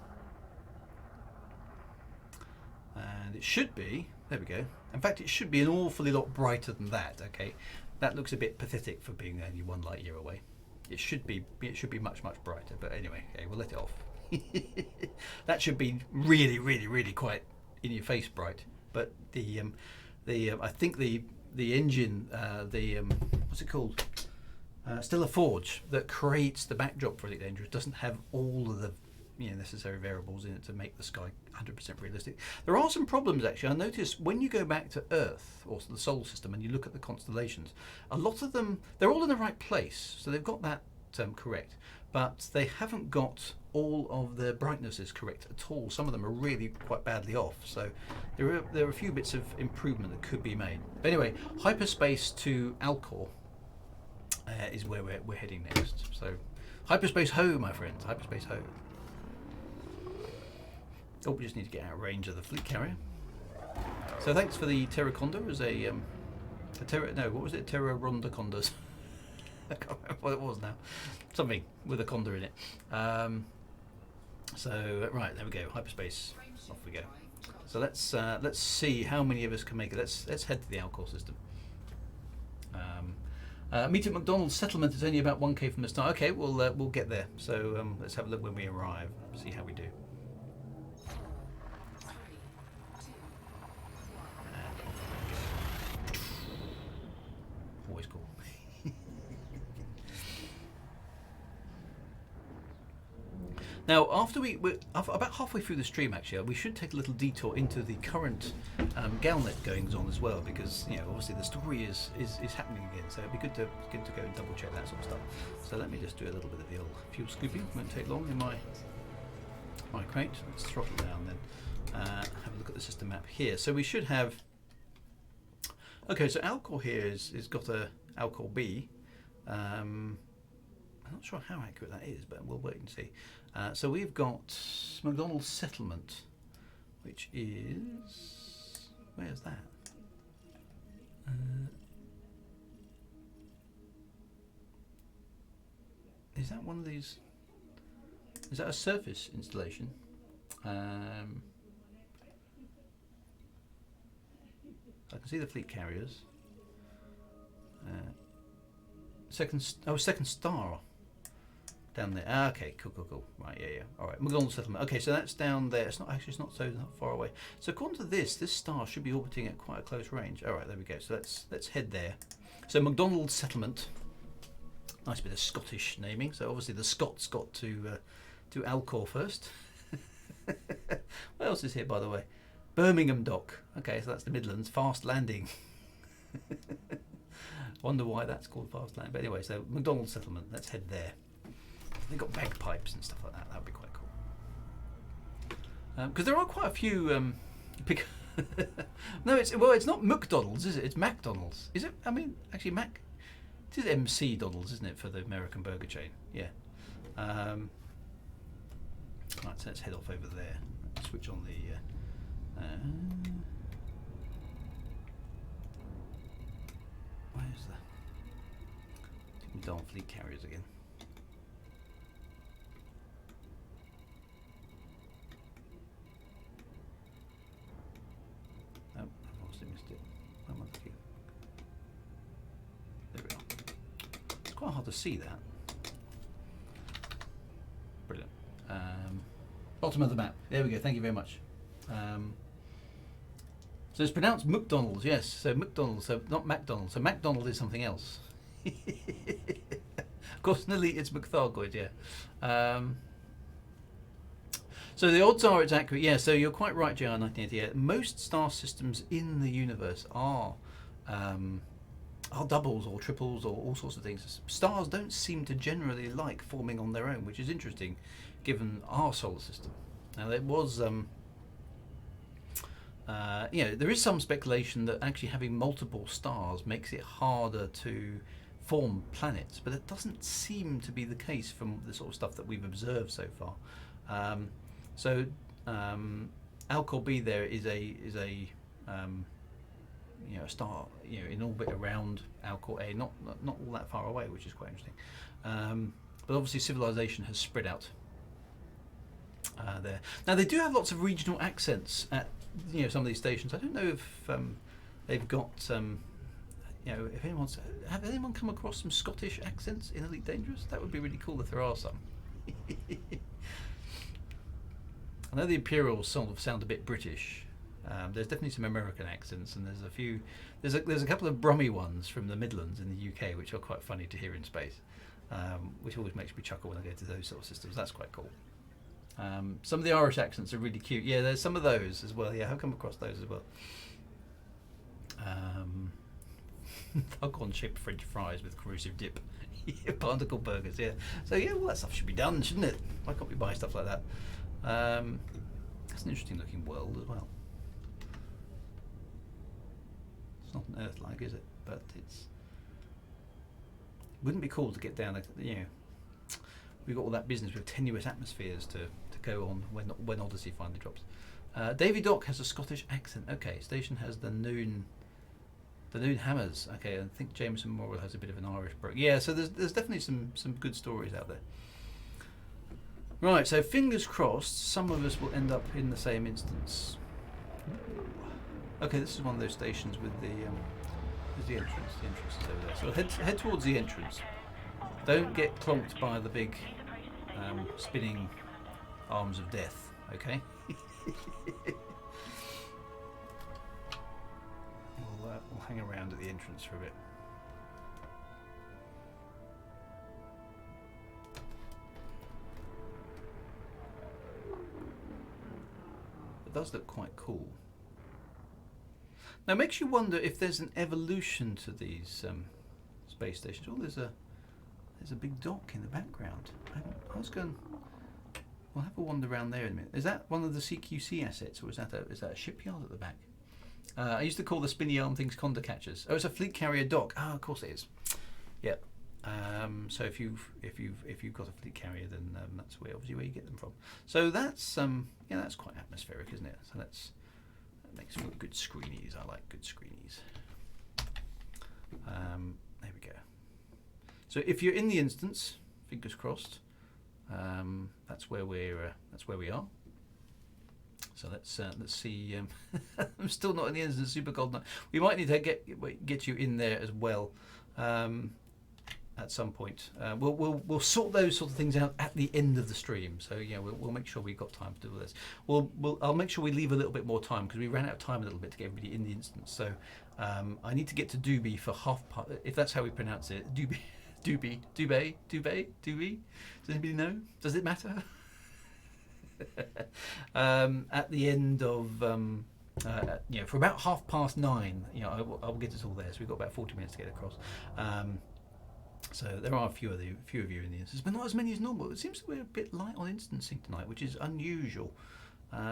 Speaker 1: And it should be, there we go. In fact, it should be an awfully lot brighter than that. Okay, that looks a bit pathetic for being only 1 light year away. It should be much brighter. But anyway, okay, we'll let it off. That should be really quite in your face bright. But I think the engine, what's it called? Stellar Forge that creates the backdrop for Elite Dangerous doesn't have all of the necessary variables in it to make the sky 100% realistic. There are some problems, actually. I noticed when you go back to Earth or the solar system and you look at the constellations, a lot of them, they're all in the right place, so they've got that correct, but they haven't got all of the brightnesses correct at all. Some of them are really quite badly off, so there are a few bits of improvement that could be made. But anyway, hyperspace to Alcor is where we're heading next. So hyperspace ho, my friends, hyperspace ho. Oh, we just need to get out of range of the fleet carrier. So thanks for the Terraconda as what was it? Terra-Ronda Condas. I can't remember what it was now. Something with a conda in it. So right, there we go. Hyperspace. Off we go. So let's see how many of us can make it. Let's head to the Alcor system. Meet at McDonald's settlement is only about 1k from the start. Okay, we'll get there. So let's have a look when we arrive. See how we do. Now, after we're about halfway through the stream, actually, we should take a little detour into the current Galnet goings on as well, because obviously the story is happening again. So it'd be good to go and double check that sort of stuff. So let me just do a little bit of the old fuel scooping. Won't take long in my crate. Let's throttle down then. Have a look at the system map here. So we should have. Okay, so Alcor here is got a Alcor B. I'm not sure how accurate that is, but we'll wait and see. So we've got McDonald's Settlement, which is... Where's that? Is that one of these... Is that a surface installation? I can see the fleet carriers. Second star down there. Okay, cool. Right, yeah. All right, McDonald's Settlement. Okay, so that's down there. It's not so far away. So according to this star should be orbiting at quite a close range. All right, there we go. So let's head there. So McDonald's Settlement. Nice bit of Scottish naming. So obviously the Scots got to Alcor first. What else is here, by the way? Birmingham Dock. Okay, so that's the Midlands. Fast landing. Wonder why that's called fast landing. But anyway, so McDonald's Settlement. Let's head there. They've got bagpipes and stuff like that. That would be quite cool. Because there are quite a few. No, it's not McDonald's, is it? It's McDonald's. Is it? I mean, actually, it is MC Donald's, isn't it, for the American burger chain? Yeah. Right, so let's head off over there. Let's switch on the. Where's the Darn fleet carriers again? Oh, I've obviously missed it. Where am I looking? There we are. It's quite hard to see that. Brilliant. Bottom of the map. There we go. Thank you very much. So it's pronounced McDonald's, yes. So McDonald's, so not McDonald's. So McDonald is something else. Of course, nearly it's McThargoid, yeah. So the odds are it's accurate. Yeah, so you're quite right, JR1988. Most star systems in the universe are doubles or triples or all sorts of things. Stars don't seem to generally like forming on their own, which is interesting, given our solar system. Now, there was... there is some speculation that actually having multiple stars makes it harder to form planets, but it doesn't seem to be the case from the sort of stuff that we've observed so far. Alcor B there is a star in orbit around Alcor A, not all that far away, which is quite interesting. But obviously civilization has spread out there. Now they do have lots of regional accents at some of these stations. I don't know if they've got if have anyone come across some Scottish accents in Elite Dangerous? That would be really cool if there are some. I know the Imperials sort of sound a bit British. There's definitely some American accents, and there's a few. There's a couple of Brummy ones from the Midlands in the UK, which are quite funny to hear in space, which always makes me chuckle when I go to those sort of systems. That's quite cool. Some of the Irish accents are really cute. Yeah, there's some of those as well. Yeah, I've come across those as well. Falcon shaped French fries with corrosive dip. Barnacle burgers, yeah. So yeah, well that stuff should be done, shouldn't it? Why can't we buy stuff like that? That's an interesting looking world as well. It's not an Earth-like, is it? But wouldn't be cool to get down. We've got all that business with tenuous atmospheres to go on when Odyssey finally drops. Davy Dock has a Scottish accent. Okay, station has the Noon Hammers. Okay, I think Jameson Memorial has a bit of an Irish brogue. Yeah, so there's definitely some good stories out there. Right, so fingers crossed, some of us will end up in the same instance. Okay, this is one of those stations with the entrance. The entrance is over there. So head towards the entrance. Don't get clonked by the big spinning arms of death. Okay. We'll hang around at the entrance for a bit. does look quite cool. Now it makes you wonder if there's an evolution to these space stations. Oh, there's a big dock in the background. I was going. We'll have a wander around there in a minute. Is that one of the CQC assets, or is that a shipyard at the back? I used to call the spinny arm things conda catchers. Oh, it's a fleet carrier dock. Ah, of course it is. Yep. So if you've got a fleet carrier, then that's where you get them from. So that's yeah, that's quite atmospheric, isn't it? So that makes for good screenies. I like good screenies. There we go. So if you're in the instance, fingers crossed, that's where we are. So let's see. I'm still not in the instance. Super Gold Knight. We might need to get you in there as well at some point. We'll sort those sort of things out at the end of the stream. So yeah, we'll make sure we've got time to do all this. I'll make sure we leave a little bit more time because we ran out of time a little bit to get everybody in the instance. So I need to get to Doobie for half part. If that's how we pronounce it, Doobie. Does anybody know? Does it matter? At the end of, for about 9:30, I will get us all there. So we've got about 40 minutes to get across. So there are a few of you in the instance, but not as many as normal. It seems that we're a bit light on instancing tonight, which is unusual.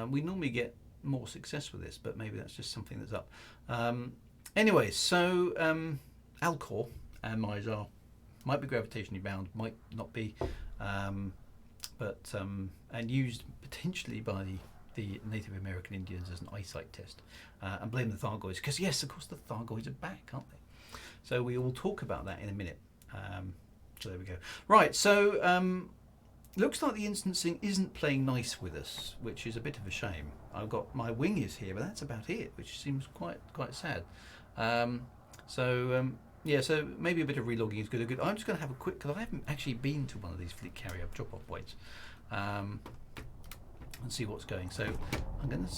Speaker 1: We normally get more success with this, but maybe that's just something that's up. Anyway, so Alcor and Mizar might be gravitationally bound, might not be, but and used potentially by the Native American Indians as an eyesight test, and blame the Thargoids because yes, of course the Thargoids are back, aren't they? So we will talk about that in a minute. So there we go. Right, so looks like the instancing isn't playing nice with us, which is a bit of a shame. I've got my wing is here, but that's about it, which seems quite sad. Yeah, so maybe a bit of relogging is good. I'm just going to have a quick, because I haven't actually been to one of these fleet carrier drop-off points, and see what's going. So I'm going to,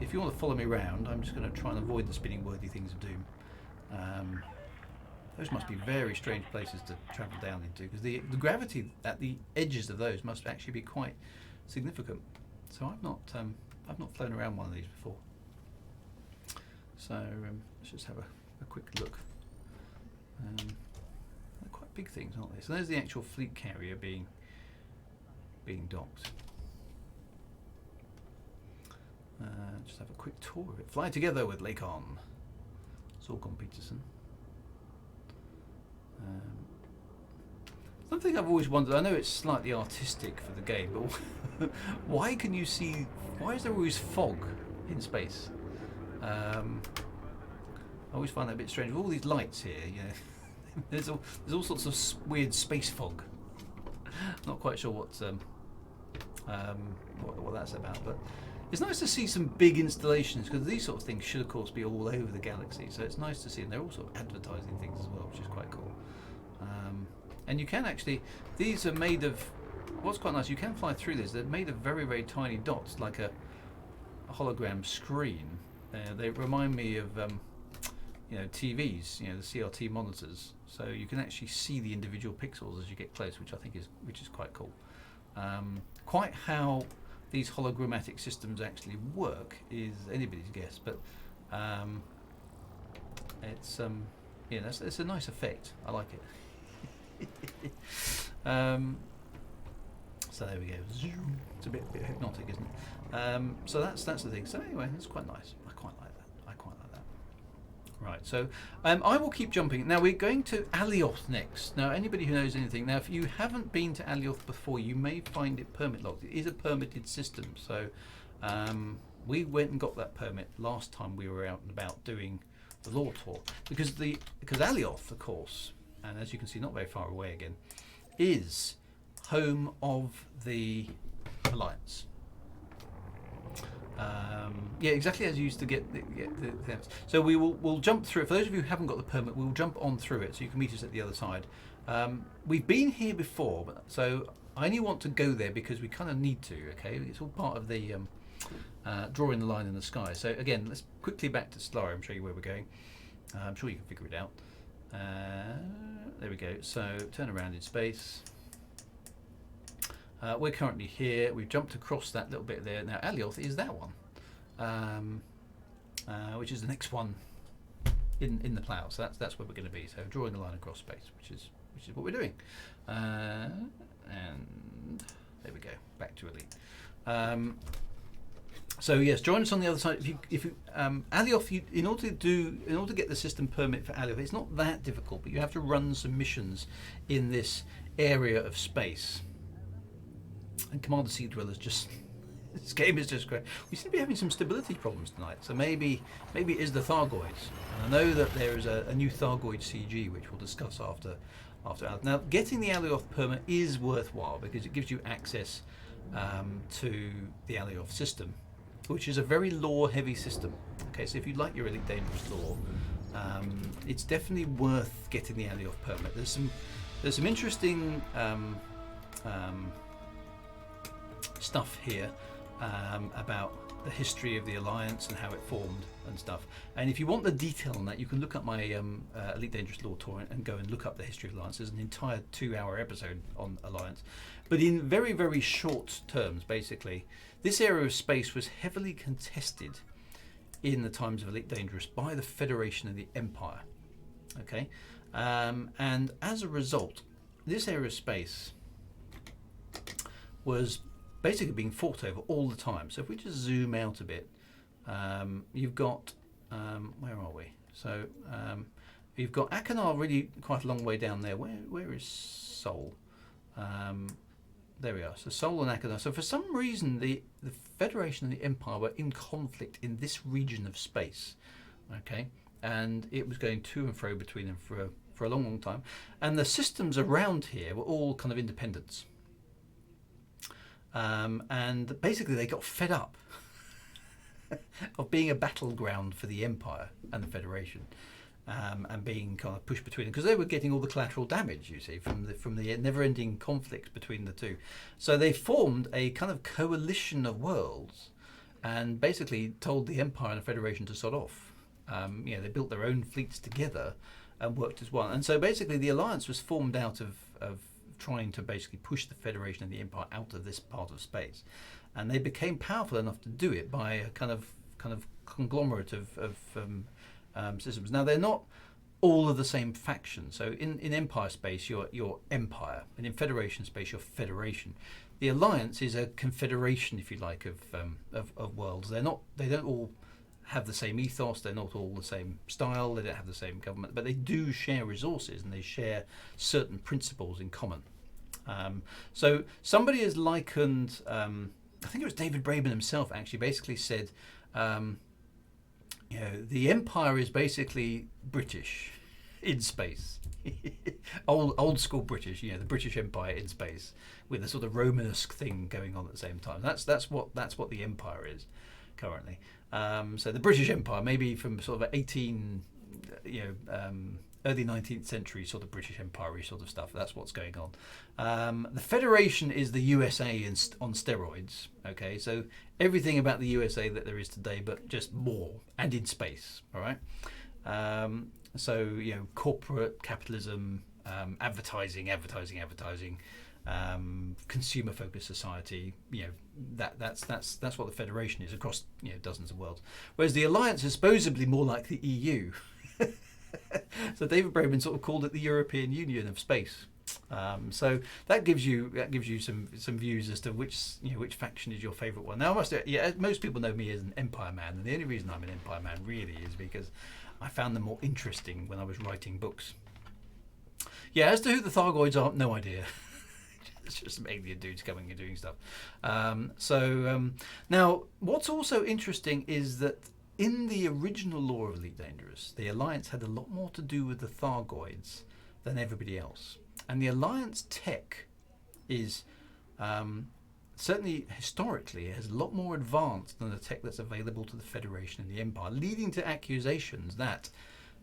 Speaker 1: if you want to follow me around, I'm just going to try and avoid the spinning worthy things of doom. Those must be very strange places to travel down into, because the gravity at the edges of those must actually be quite significant. So I've not flown around one of these before. So let's just have a quick look. They're quite big things, aren't they? So there's the actual fleet carrier being docked. Just have a quick tour of it. Fly together with Lakon. Sorgon Peterson. Something I've always wondered, I know it's slightly artistic for the game, but why is there always fog in space? I always find that a bit strange. With all these lights here, there's all sorts of weird space fog. Not quite sure what that's about, but it's nice to see some big installations, because these sort of things should of course be all over the galaxy, so it's nice to see, and they're all sort of advertising things as well, which is quite cool. And you can actually, these are made of, what's quite nice, you can fly through these. They're made of very, very tiny dots, like a hologram screen. They remind me of TVs, the CRT monitors, so you can actually see the individual pixels as you get close, which I think is quite cool. Quite how these hologrammatic systems actually work is anybody's guess, but it's a nice effect. I like it. So there we go. It's a bit hypnotic, isn't it? So that's the thing. So anyway, it's quite nice. I quite like that. Right. So I will keep jumping. Now we're going to Alioth next. Now anybody who knows anything. Now if you haven't been to Alioth before, you may find it permit locked. It is a permitted system. So we went and got that permit last time we were out and about doing the law tour, because Alioth, of course, and as you can see, not very far away again, is home of the Alliance. Yeah, exactly as you used to get the so we'll jump through it. For those of you who haven't got the permit, we'll jump on through it, so you can meet us at the other side. We've been here before, so I only want to go there because we kind of need to. Okay, it's all part of the drawing the line in the sky. So again, let's quickly back to Stellari and show you where we're going. I'm sure you can figure it out. There we go. So turn around in space. We're currently here. We've jumped across that little bit there. Now Alioth is that one. which is the next one in the Plough. So that's where we're going to be. So drawing a line across space, which is what we're doing. And there we go, back to Elite. So yes, join us on the other side. If you Alioth, in order to get the system permit for Alioth, it's not that difficult, but you have to run some missions in this area of space. And Commander Sea Dwellers just this game is just great. We seem to be having some stability problems tonight, so maybe it is the Thargoids. And I know that there is a new Thargoid CG which we'll discuss after Alioth. Now, getting the Alioth permit is worthwhile because it gives you access to the Alioth system, which is a very lore-heavy system. Okay, so if you like your Elite Dangerous lore, it's definitely worth getting the Alioth permit. There's some interesting stuff here about the history of the Alliance and how it formed and stuff. And if you want the detail on that, you can look up my Elite Dangerous lore tour and go and look up the history of Alliance. There's an entire 2-hour episode on Alliance. But in very, very short terms, basically, this area of space was heavily contested in the times of Elite Dangerous by the Federation and the Empire. Okay, and as a result, this area of space was basically being fought over all the time. So if we just zoom out a bit, you've got where are we? So you've got Achenar really quite a long way down there. Where is Sol? There we are. So Sol and Achenar. So for some reason, the Federation and the Empire were in conflict in this region of space. Okay, and it was going to and fro between them for a long, long time. And the systems around here were all kind of independents. And basically they got fed up of being a battleground for the Empire and the Federation, and being kind of pushed between them because they were getting all the collateral damage, you see, from the never-ending conflict between the two. So they formed a kind of coalition of worlds and basically told the Empire and the Federation to sod off. They built their own fleets together and worked as one. And so basically the Alliance was formed out of trying to basically push the Federation and the Empire out of this part of space, and they became powerful enough to do it by a kind of conglomerate of systems. Now they're not all of the same faction. So in Empire space, you're Empire, and in Federation space, you're Federation. The Alliance is a confederation, if you like, of worlds. They don't all have the same ethos. They're not all the same style. They don't have the same government, but they do share resources and they share certain principles in common. So somebody has likened, I think it was David Braben himself actually, basically said, the Empire is basically British in space. old school British, the British Empire in space with a sort of Romanesque thing going on at the same time. That's what the Empire is currently. So the British Empire, maybe from sort of early 19th century sort of British Empire-y sort of stuff. That's what's going on. The Federation is the USA on steroids. Okay, so everything about the USA that there is today, but just more and in space. All right. So corporate capitalism, advertising, consumer-focused society. That's what the Federation is across dozens of worlds. Whereas the Alliance is supposedly more like the EU. So David Braben sort of called it the European Union of space. So that gives you some views as to which faction is your favourite one. Now, most people know me as an Empire man, and the only reason I'm an Empire man really is because I found them more interesting when I was writing books. Yeah, as to who the Thargoids are, no idea. It's just some alien dudes coming and doing stuff. Now, what's also interesting is that in the original lore of Elite Dangerous, the Alliance had a lot more to do with the Thargoids than everybody else. And the Alliance tech is, certainly historically, has a lot more advanced than the tech that's available to the Federation and the Empire, leading to accusations that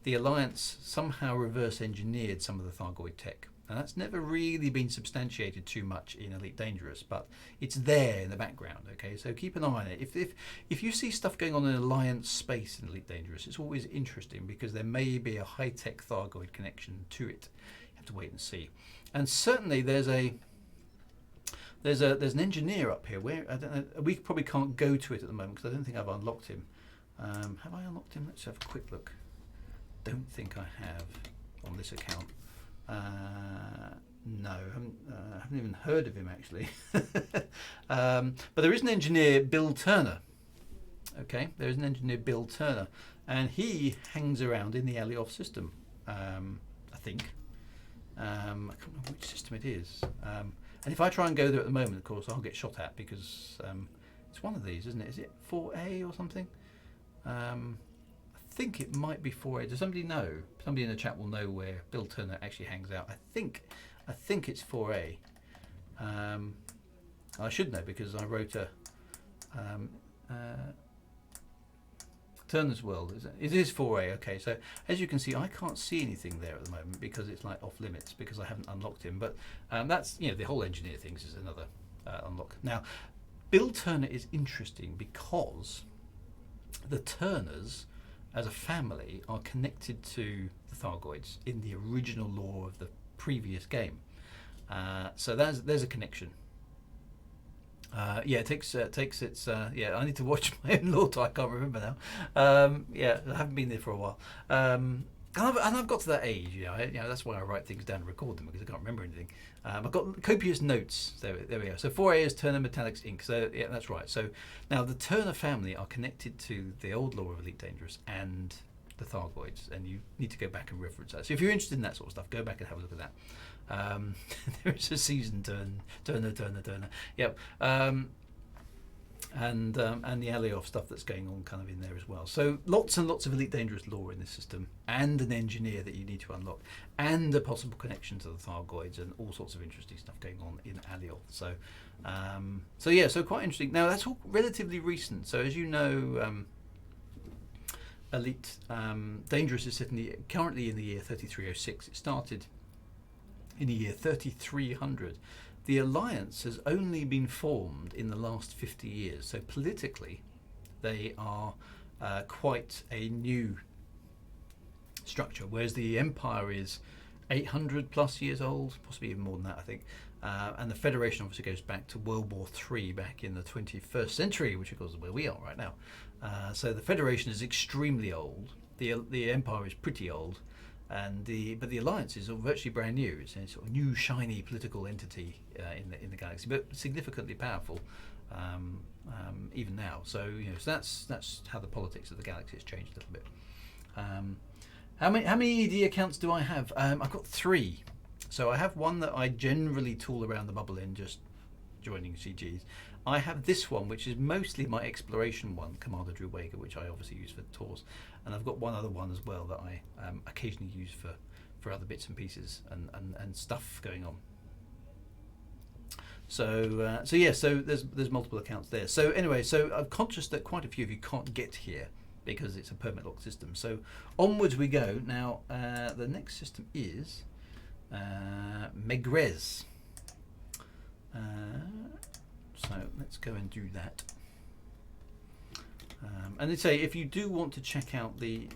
Speaker 1: the Alliance somehow reverse engineered some of the Thargoid tech. And that's never really been substantiated too much in Elite Dangerous, but it's there in the background. Okay, so keep an eye on it. If you see stuff going on in Alliance space in Elite Dangerous, it's always interesting because there may be a high-tech Thargoid connection to it. You have to wait and see. And certainly there's a there's an engineer up here. Where I don't know. We probably can't go to it at the moment because I don't think I've unlocked him. Have I unlocked him? Let's have a quick look. Don't think I have on this account. No, I haven't even heard of him actually. But there is an engineer, Bill Turner. Okay, there is an engineer, Bill Turner, and he hangs around in the Alioth system. I think. I can't remember which system it is. And if I try and go there at the moment, of course, I'll get shot at because it's one of these, isn't it? Is it 4A or something? I think it might be 4A. Does somebody know? Somebody in the chat will know where Bill Turner actually hangs out. I think it's 4A. I should know because I wrote a Turner's World. It is 4A. Okay, so as you can see, I can't see anything there at the moment because it's like off limits because I haven't unlocked him. But that's, you know, the whole engineer things is another unlock. Now, Bill Turner is interesting because the Turners, as a family, are connected to the Thargoids in the original lore of the previous game. So there's a connection. Yeah, it takes its. Yeah, I need to watch my own lore. I can't remember now. Yeah, I haven't been there for a while. And I've got to that age. You know, that's why I write things down and record them because I can't remember anything. I've got copious notes. There we go. So 4A is Turner Metallics Inc. So yeah, that's right. So now the Turner family are connected to the old lore of Elite Dangerous and the Thargoids, and you need to go back and reference that. So if you're interested in that sort of stuff, go back and have a look at that. There is a season Turner. Yep. And the Alioth stuff that's going on kind of in there as well. So lots and lots of Elite Dangerous lore in this system, and an engineer that you need to unlock, and a possible connection to the Thargoids, and all sorts of interesting stuff going on in Alioth. So, so yeah, so quite interesting. Now that's all relatively recent. So as you know, Elite Dangerous is currently in the year 3306. It started in the year 3300. The alliance has only been formed in the last 50 years. So politically, they are quite a new structure, whereas the empire is 800 plus years old, possibly even more than that, I think. And the Federation obviously goes back to World War III back in the 21st century, which of course is where we are right now. So the Federation is extremely old. The empire is pretty old. But the alliance is virtually brand new. It's a sort of new, shiny political entity in the galaxy, but significantly powerful even now. So so that's how the politics of the galaxy has changed a little bit. How many ED accounts do I have? I've got 3. So I have one that I generally tool around the bubble in, just joining CGs. I have this one, which is mostly my exploration one, Commander Drew Wager, which I obviously use for tours, and I've got one other one as well that I occasionally use for other bits and pieces and stuff going on. So yeah, so there's multiple accounts there. So anyway, so I'm conscious that quite a few of you can't get here because it's a permit lock system. So onwards we go. Now the next system is Megrez. So let's go and do that. And they say if you do want to check out the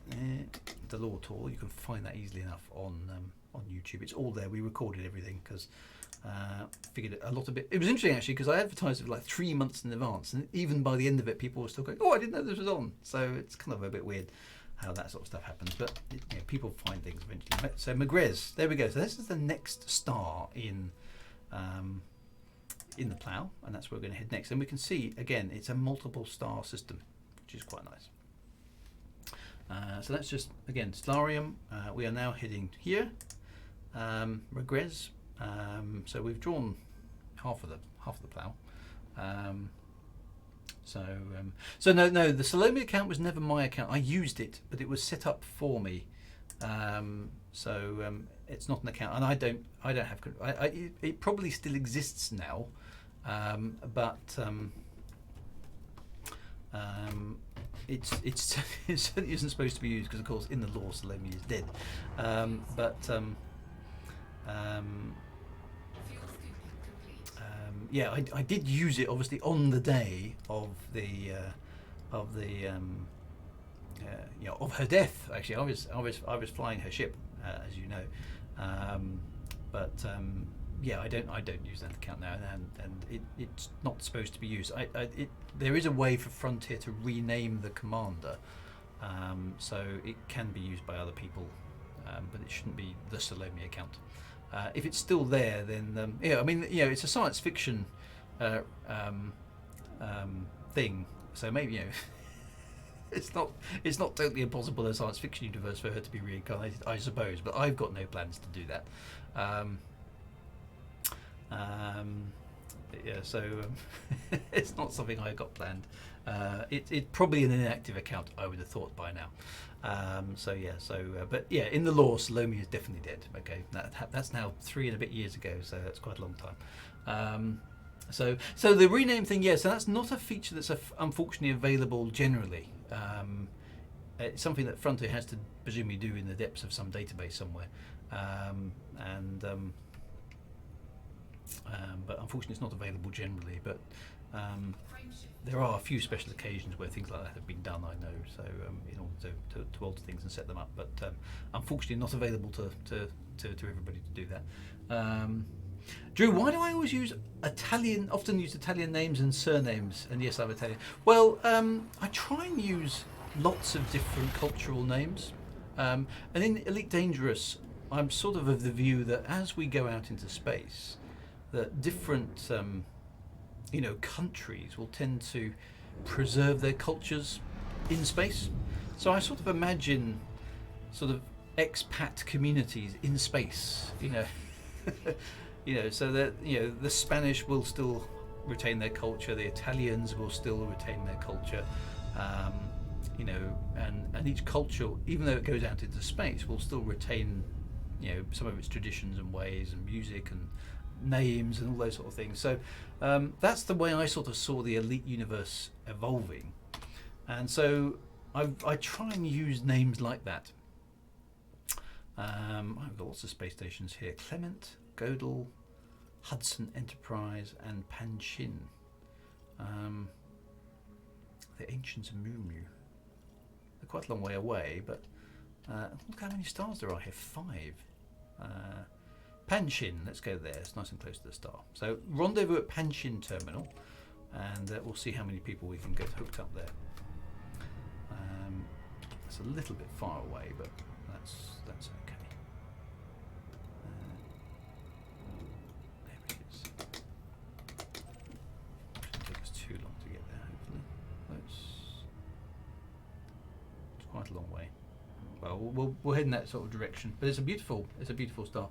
Speaker 1: lore tour, you can find that easily enough on YouTube. It's all there. We recorded everything because figured a lot of it. It was interesting actually because I advertised it like 3 months in advance, and even by the end of it, people were still going, "Oh, I didn't know this was on." So it's kind of a bit weird how that sort of stuff happens, but people find things eventually. So Megrez, there we go. So this is the next star in the Plough, and that's where we're going to head next. And we can see again it's a multiple star system, which is quite nice. So that's just again Stellarium. We are now heading here, Megrez. So we've drawn half of the Plough. So no, the Salome account was never my account. I used it, but it was set up for me. It's not an account, and I don't have. It probably still exists now, but it certainly isn't supposed to be used because, of course, in the lore, Salome is dead. Yeah, I did use it obviously on the day of of her death. Actually, I was flying her ship, as you know, yeah, I don't use that account now, and it's not supposed to be used. There is a way for Frontier to rename the commander, so it can be used by other people, but it shouldn't be the Salome account. If it's still there, then yeah, I mean, you know, it's a science fiction thing, so maybe, you know, it's not totally impossible in a science fiction universe for her to be reincarnated, I suppose, but I've got no plans to do that. Yeah, so it's not something I got planned. It's probably an inactive account, I would have thought by now. So yeah, but yeah, in the lore, Salome is definitely dead. Okay, that's now 3 and a bit years ago, so that's quite a long time. So the rename thing, yeah, so that's not a feature that's unfortunately available generally. It's something that Frontier has to presumably do in the depths of some database somewhere, but unfortunately it's not available generally. But there are a few special occasions where things like that have been done, I know, so in order to alter things and set them up, but unfortunately not available to everybody to do that. Drew, why do I always often use Italian names and surnames? And yes, I'm Italian. Well, I try and use lots of different cultural names. And in Elite Dangerous, I'm sort of the view that as we go out into space, that different countries will tend to preserve their cultures in space. So I sort of imagine sort of expat communities in space, so that the Spanish will still retain their culture, the Italians will still retain their culture, and each culture, even though it goes out into space, will still retain some of its traditions and ways and music and names and all those sort of things. So that's the way I sort of saw the Elite universe evolving, and so I try and use names like that. I've got lots of space stations here: Clement, Godel, Hudson Enterprise, and Panshin. The Ancients of Mumu. They're quite a long way away, but look how many stars there are here. 5. Panshin, let's go there. It's nice and close to the star. So rendezvous at Panshin Terminal, and we'll see how many people we can get hooked up there. It's a little bit far away, but that's okay. There it is. Shouldn't take us too long to get there, hopefully. It's quite a long way. Well, we'll head in that sort of direction, but it's a beautiful star.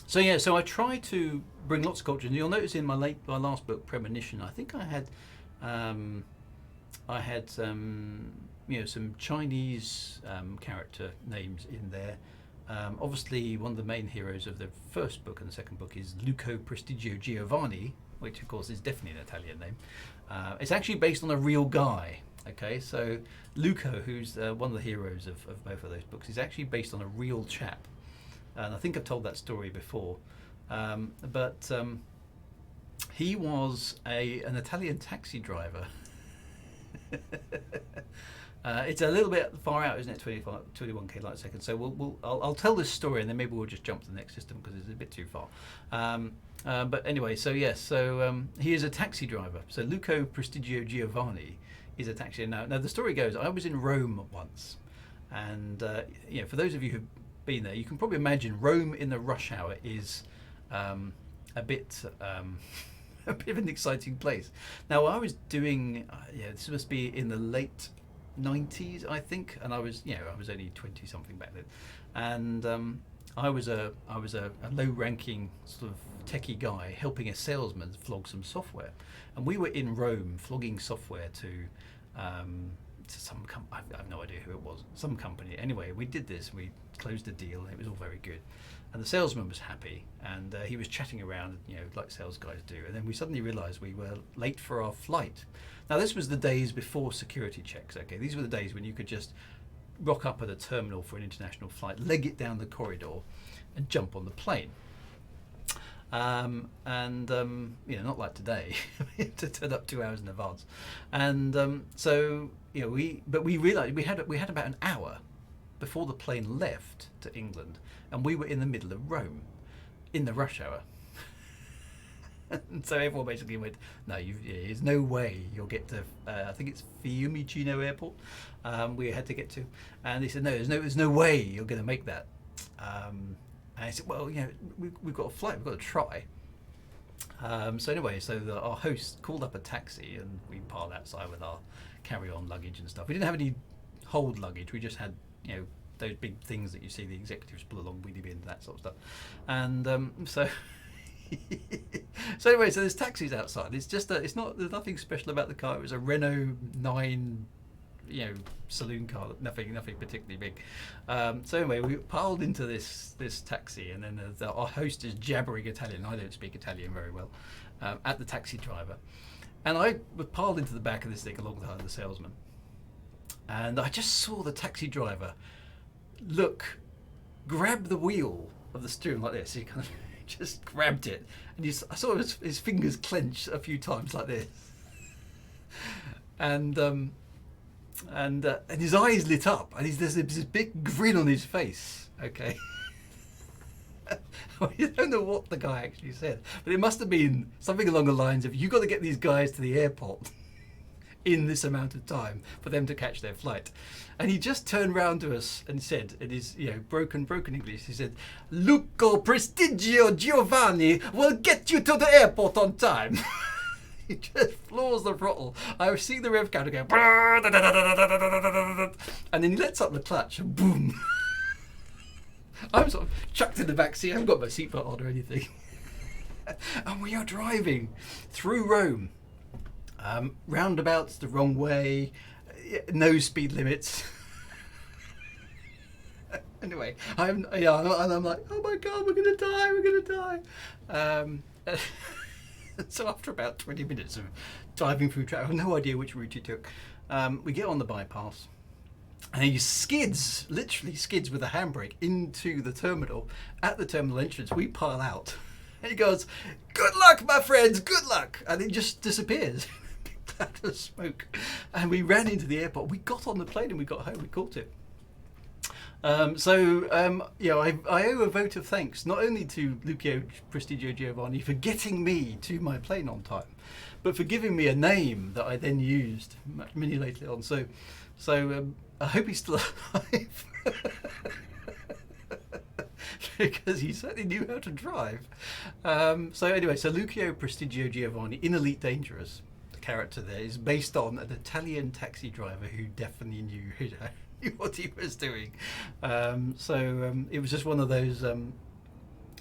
Speaker 1: So I try to bring lots of culture, and you'll notice in my last book, Premonition, I think I had some Chinese character names in there. Obviously, one of the main heroes of the first book and the second book is Luco Prestigio Giovanni, which of course is definitely an Italian name. It's actually based on a real guy. Okay, so Luco, who's one of the heroes of both of those books, is actually based on a real chap. And I think I've told that story before. But he was an Italian taxi driver. It's a little bit far out, isn't it? 21k light seconds. So I'll tell this story, and then maybe we'll just jump to the next system because it's a bit too far. But anyway, so yes, he is a taxi driver. So Luco Prestigio Giovanni is a taxi. Now the story goes, I was in Rome once, and for those of you who've been there, you can probably imagine Rome in the rush hour is a bit of an exciting place. Now I was doing, this must be in the late 90s, I think, and I was only 20 something back then, and I was a low-ranking sort of techie guy helping a salesman flog some software, and we were in Rome flogging software to some I have no idea who it was, some company. Anyway, we did this, we closed a deal, and it was all very good, and the salesman was happy, and he was chatting around, like sales guys do, and then we suddenly realized we were late for our flight. Now this was the days before security checks. Okay, these were the days when you could just rock up at a terminal for an international flight, leg it down the corridor, and jump on the plane. Not like today, to turn up 2 hours in advance. And we realised we had about an hour before the plane left to England, and we were in the middle of Rome. in the rush hour. And so everyone basically went, no, there's no way you'll get to, I think it's Fiumicino Airport we had to get to. And they said, no, there's no way you're going to make that. And I said, well, you know, we've got a flight, we've got to try. So anyway, our host called up a taxi and we piled outside with our carry-on luggage and stuff. We didn't have any hold luggage, we just had, you know, those big things that you see the executives pull along, wheelie bins, that sort of stuff. And so anyway, so there's taxis outside. It's just there's nothing special about the car. It was a Renault 9, you know, saloon car, nothing particularly big. So anyway, we piled into this taxi, and then our host is jabbering Italian. I don't speak Italian very well, at the taxi driver, and I was piled into the back of this thing alongside the salesman, and I just saw the taxi driver grab the wheel of the steering like this. He kind of just grabbed it, and I saw his fingers clench a few times like this, and his eyes lit up, and there's this big grin on his face. Okay, you don't know what the guy actually said, but it must have been something along the lines of, "You got to get these guys to the airport in this amount of time for them to catch their flight." And he just turned round to us and said, in his, you know, broken English, he said, "Luca Prestigio Giovanni will get you to the airport on time." He just floors the throttle. I was seeing the rev counter go, and then he lets up the clutch and boom. I'm sort of chucked in the back seat. I haven't got my seatbelt on or anything. And we are driving through Rome. Roundabouts the wrong way, no speed limits. Anyway, I'm like, oh my god, we're gonna die. So after about 20 minutes of driving through traffic, I have no idea which route he took. We get on the bypass, and he literally skids with a handbrake into the terminal. At the terminal entrance, we pile out. And he goes, "Good luck, my friends, good luck," and he just disappears. Cloud of smoke, and we ran into the airport. We got on the plane and we got home. We caught it. I owe a vote of thanks not only to Lucio Prestigio Giovanni for getting me to my plane on time, but for giving me a name that I then used many later on. So I hope he's still alive. Because he certainly knew how to drive. So Lucio Prestigio Giovanni in Elite Dangerous, character there, is based on an Italian taxi driver who definitely knew what he was doing. It was just one of those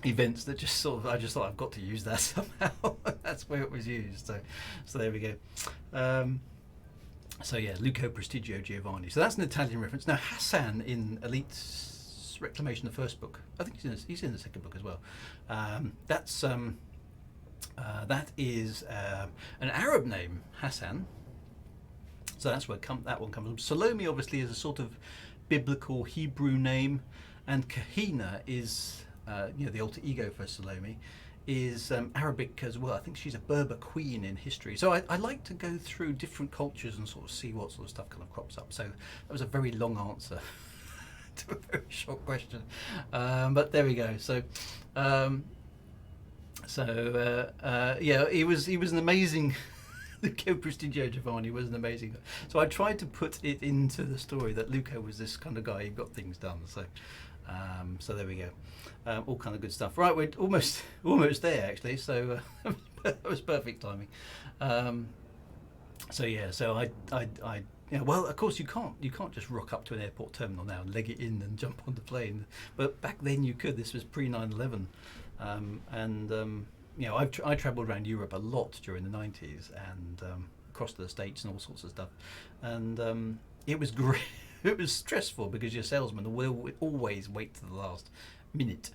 Speaker 1: events that just sort of, I just thought, I've got to use that somehow. That's where it was used. So there we go. Lucio Prestigio Giovanni. So that's an Italian reference. Now Hassan in Elite's Reclamation, the first book, I think he's in the second book as well. That is an Arab name, Hassan. So that's where that one comes from. Salome obviously is a sort of biblical Hebrew name, and Kahina is, the alter ego for Salome, is Arabic as well. I think she's a Berber queen in history. So I like to go through different cultures and sort of see what sort of stuff kind of crops up. So that was a very long answer to a very short question, but there we go. He was an amazing. Lucio Prestigio Giovanni was an amazing guy. So I tried to put it into the story that Lucio was this kind of guy who got things done. So there we go. All kind of good stuff. Right, we're almost there actually. So that was perfect timing. Well, of course you can't just rock up to an airport terminal now and leg it in and jump on the plane. But back then you could. This was pre 9/11, I travelled around Europe a lot during the 90s and across to the States and all sorts of stuff, and it was great. It was stressful because your salesman will always wait to the last minute,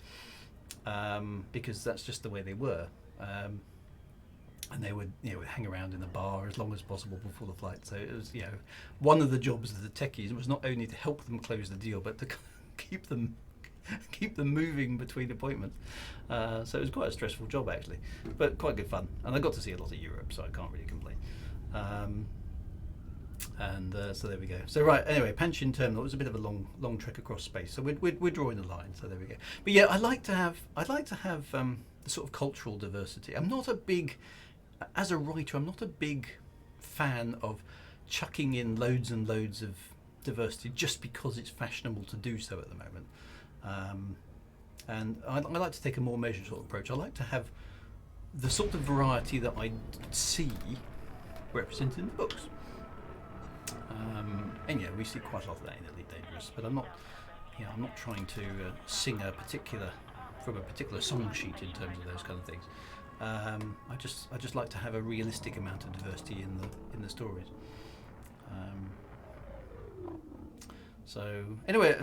Speaker 1: because that's just the way they were, and they would hang around in the bar as long as possible before the flight. So it was one of the jobs of the techies was not only to help them close the deal, but to keep them moving between appointments. So it was quite a stressful job actually, but quite good fun, and I got to see a lot of Europe, so I can't really complain. And so there we go. So right, anyway, Panshin Terminal was a bit of a long trek across space. So we're drawing a line. So there we go. But yeah, I'd like to have the sort of cultural diversity. I'm not a big, as a writer, I'm not a big fan of chucking in loads and loads of diversity just because it's fashionable to do so at the moment. And I like to take a more measured sort of approach. I like to have the sort of variety that I see represented in the books. And yeah, we see quite a lot of that in Elite Dangerous, but I'm not trying to sing from a particular song sheet in terms of those kind of things. I just like to have a realistic amount of diversity in the stories. So anyway,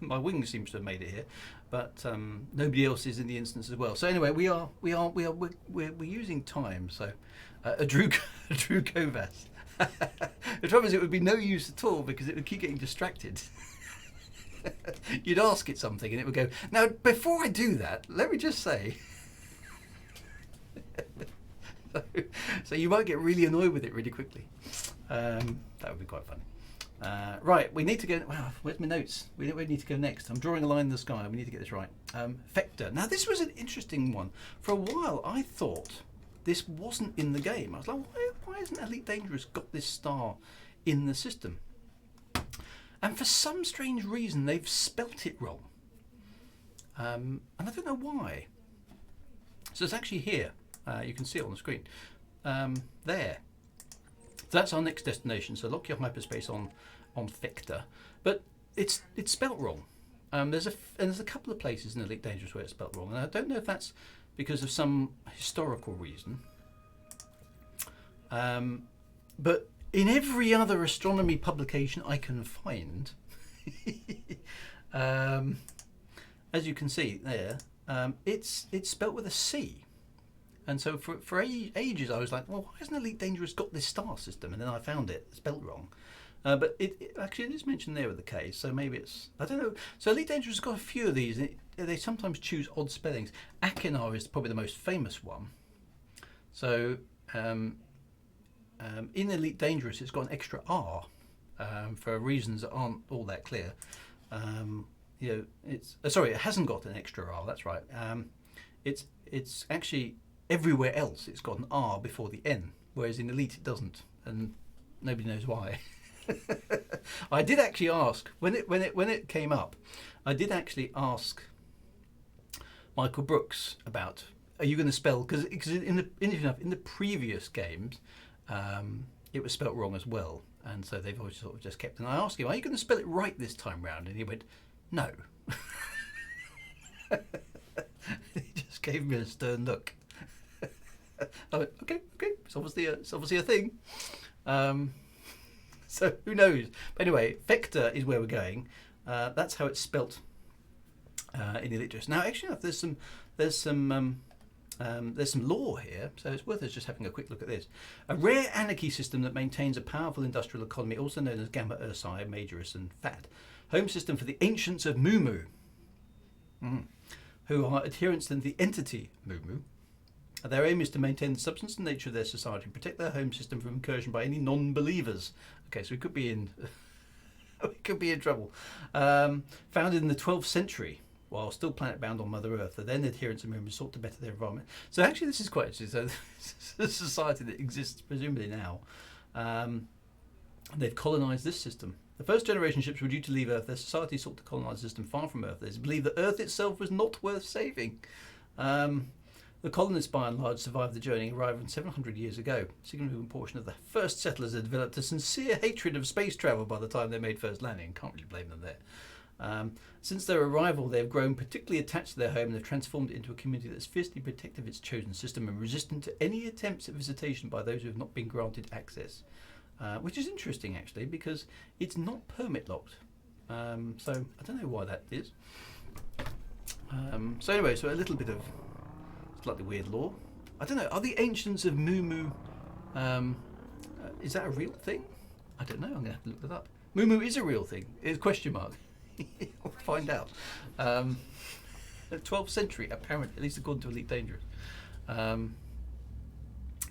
Speaker 1: my wing seems to have made it here, but nobody else is in the instance as well. So anyway, we're using time. So a Drew Kovas. The trouble is, it would be no use at all because it would keep getting distracted. You'd ask it something and it would go, now before I do that, let me just say. So you might get really annoyed with it really quickly. That would be quite funny. Right, we need to go. Wow, where's my notes? We need to go next. I'm drawing a line in the sky. We need to get this right. Vector. Now this was an interesting one. For a while, I thought this wasn't in the game. I was like, why hasn't Elite Dangerous got this star in the system? And for some strange reason, they've spelt it wrong. And I don't know why. So it's actually here. You can see it on the screen. There. So that's our next destination. So lock your hyperspace on Vector, but it's spelt wrong. There's a couple of places in Elite Dangerous where it's spelt wrong, and I don't know if that's because of some historical reason. But in every other astronomy publication I can find, as you can see there, it's spelt with a C. And so for ages I was like, well, why hasn't Elite Dangerous got this star system? And then I found it spelt wrong. But it actually is mentioned there with the K, so maybe it's, I don't know. So Elite Dangerous has got a few of these. They sometimes choose odd spellings. Akinar is probably the most famous one. So in Elite Dangerous, it's got an extra R for reasons that aren't all that clear. It's sorry, it hasn't got an extra R. That's right. It's actually everywhere else it's got an R before the N, whereas in Elite it doesn't, and nobody knows why. I did actually ask when it came up. I did actually ask Michael Brooks about, are you going to spell, because in the previous games it was spelt wrong as well, and so they've always sort of just kept. And I asked him, are you going to spell it right this time round? And he went, no. He just gave me a stern look. I went, okay, it's obviously a thing. So who knows? But anyway, Vector is where we're going. That's how it's spelt in Elite Dangerous. Now, actually, there's some lore here, so it's worth us just having a quick look at this. A rare anarchy system that maintains a powerful industrial economy, also known as Gamma Ursae, Majoris, and Fat. Home system for the ancients of Mumu, who are adherents to the entity Mumu. Their aim is to maintain the substance and nature of their society and protect their home system from incursion by any non-believers. Okay, so we could be in trouble. Founded in the 12th century, while still planet-bound on Mother Earth, the then adherents of Mumu sought to better their environment. So actually, this is quite interesting. So this is a society that exists presumably now. They've colonised this system. The first generation ships were due to leave Earth. Their society sought to colonise a system far from Earth. They believed that Earth itself was not worth saving. The colonists, by and large, survived the journey, arriving 700 years ago. A significant portion of the first settlers had developed a sincere hatred of space travel by the time they made first landing. Can't really blame them there. Since their arrival, they have grown particularly attached to their home and have transformed it into a community that is fiercely protective of its chosen system and resistant to any attempts at visitation by those who have not been granted access. Which is interesting, actually, because it's not permit locked. So I don't know why that is. So anyway, so a little bit of slightly weird lore. I don't know, are the ancients of Mumu, is that a real thing? I don't know, I'm going to have to look that up. Mumu is a real thing, it's a question mark. I'll find out. 12th century, apparently, at least according to Elite Dangerous.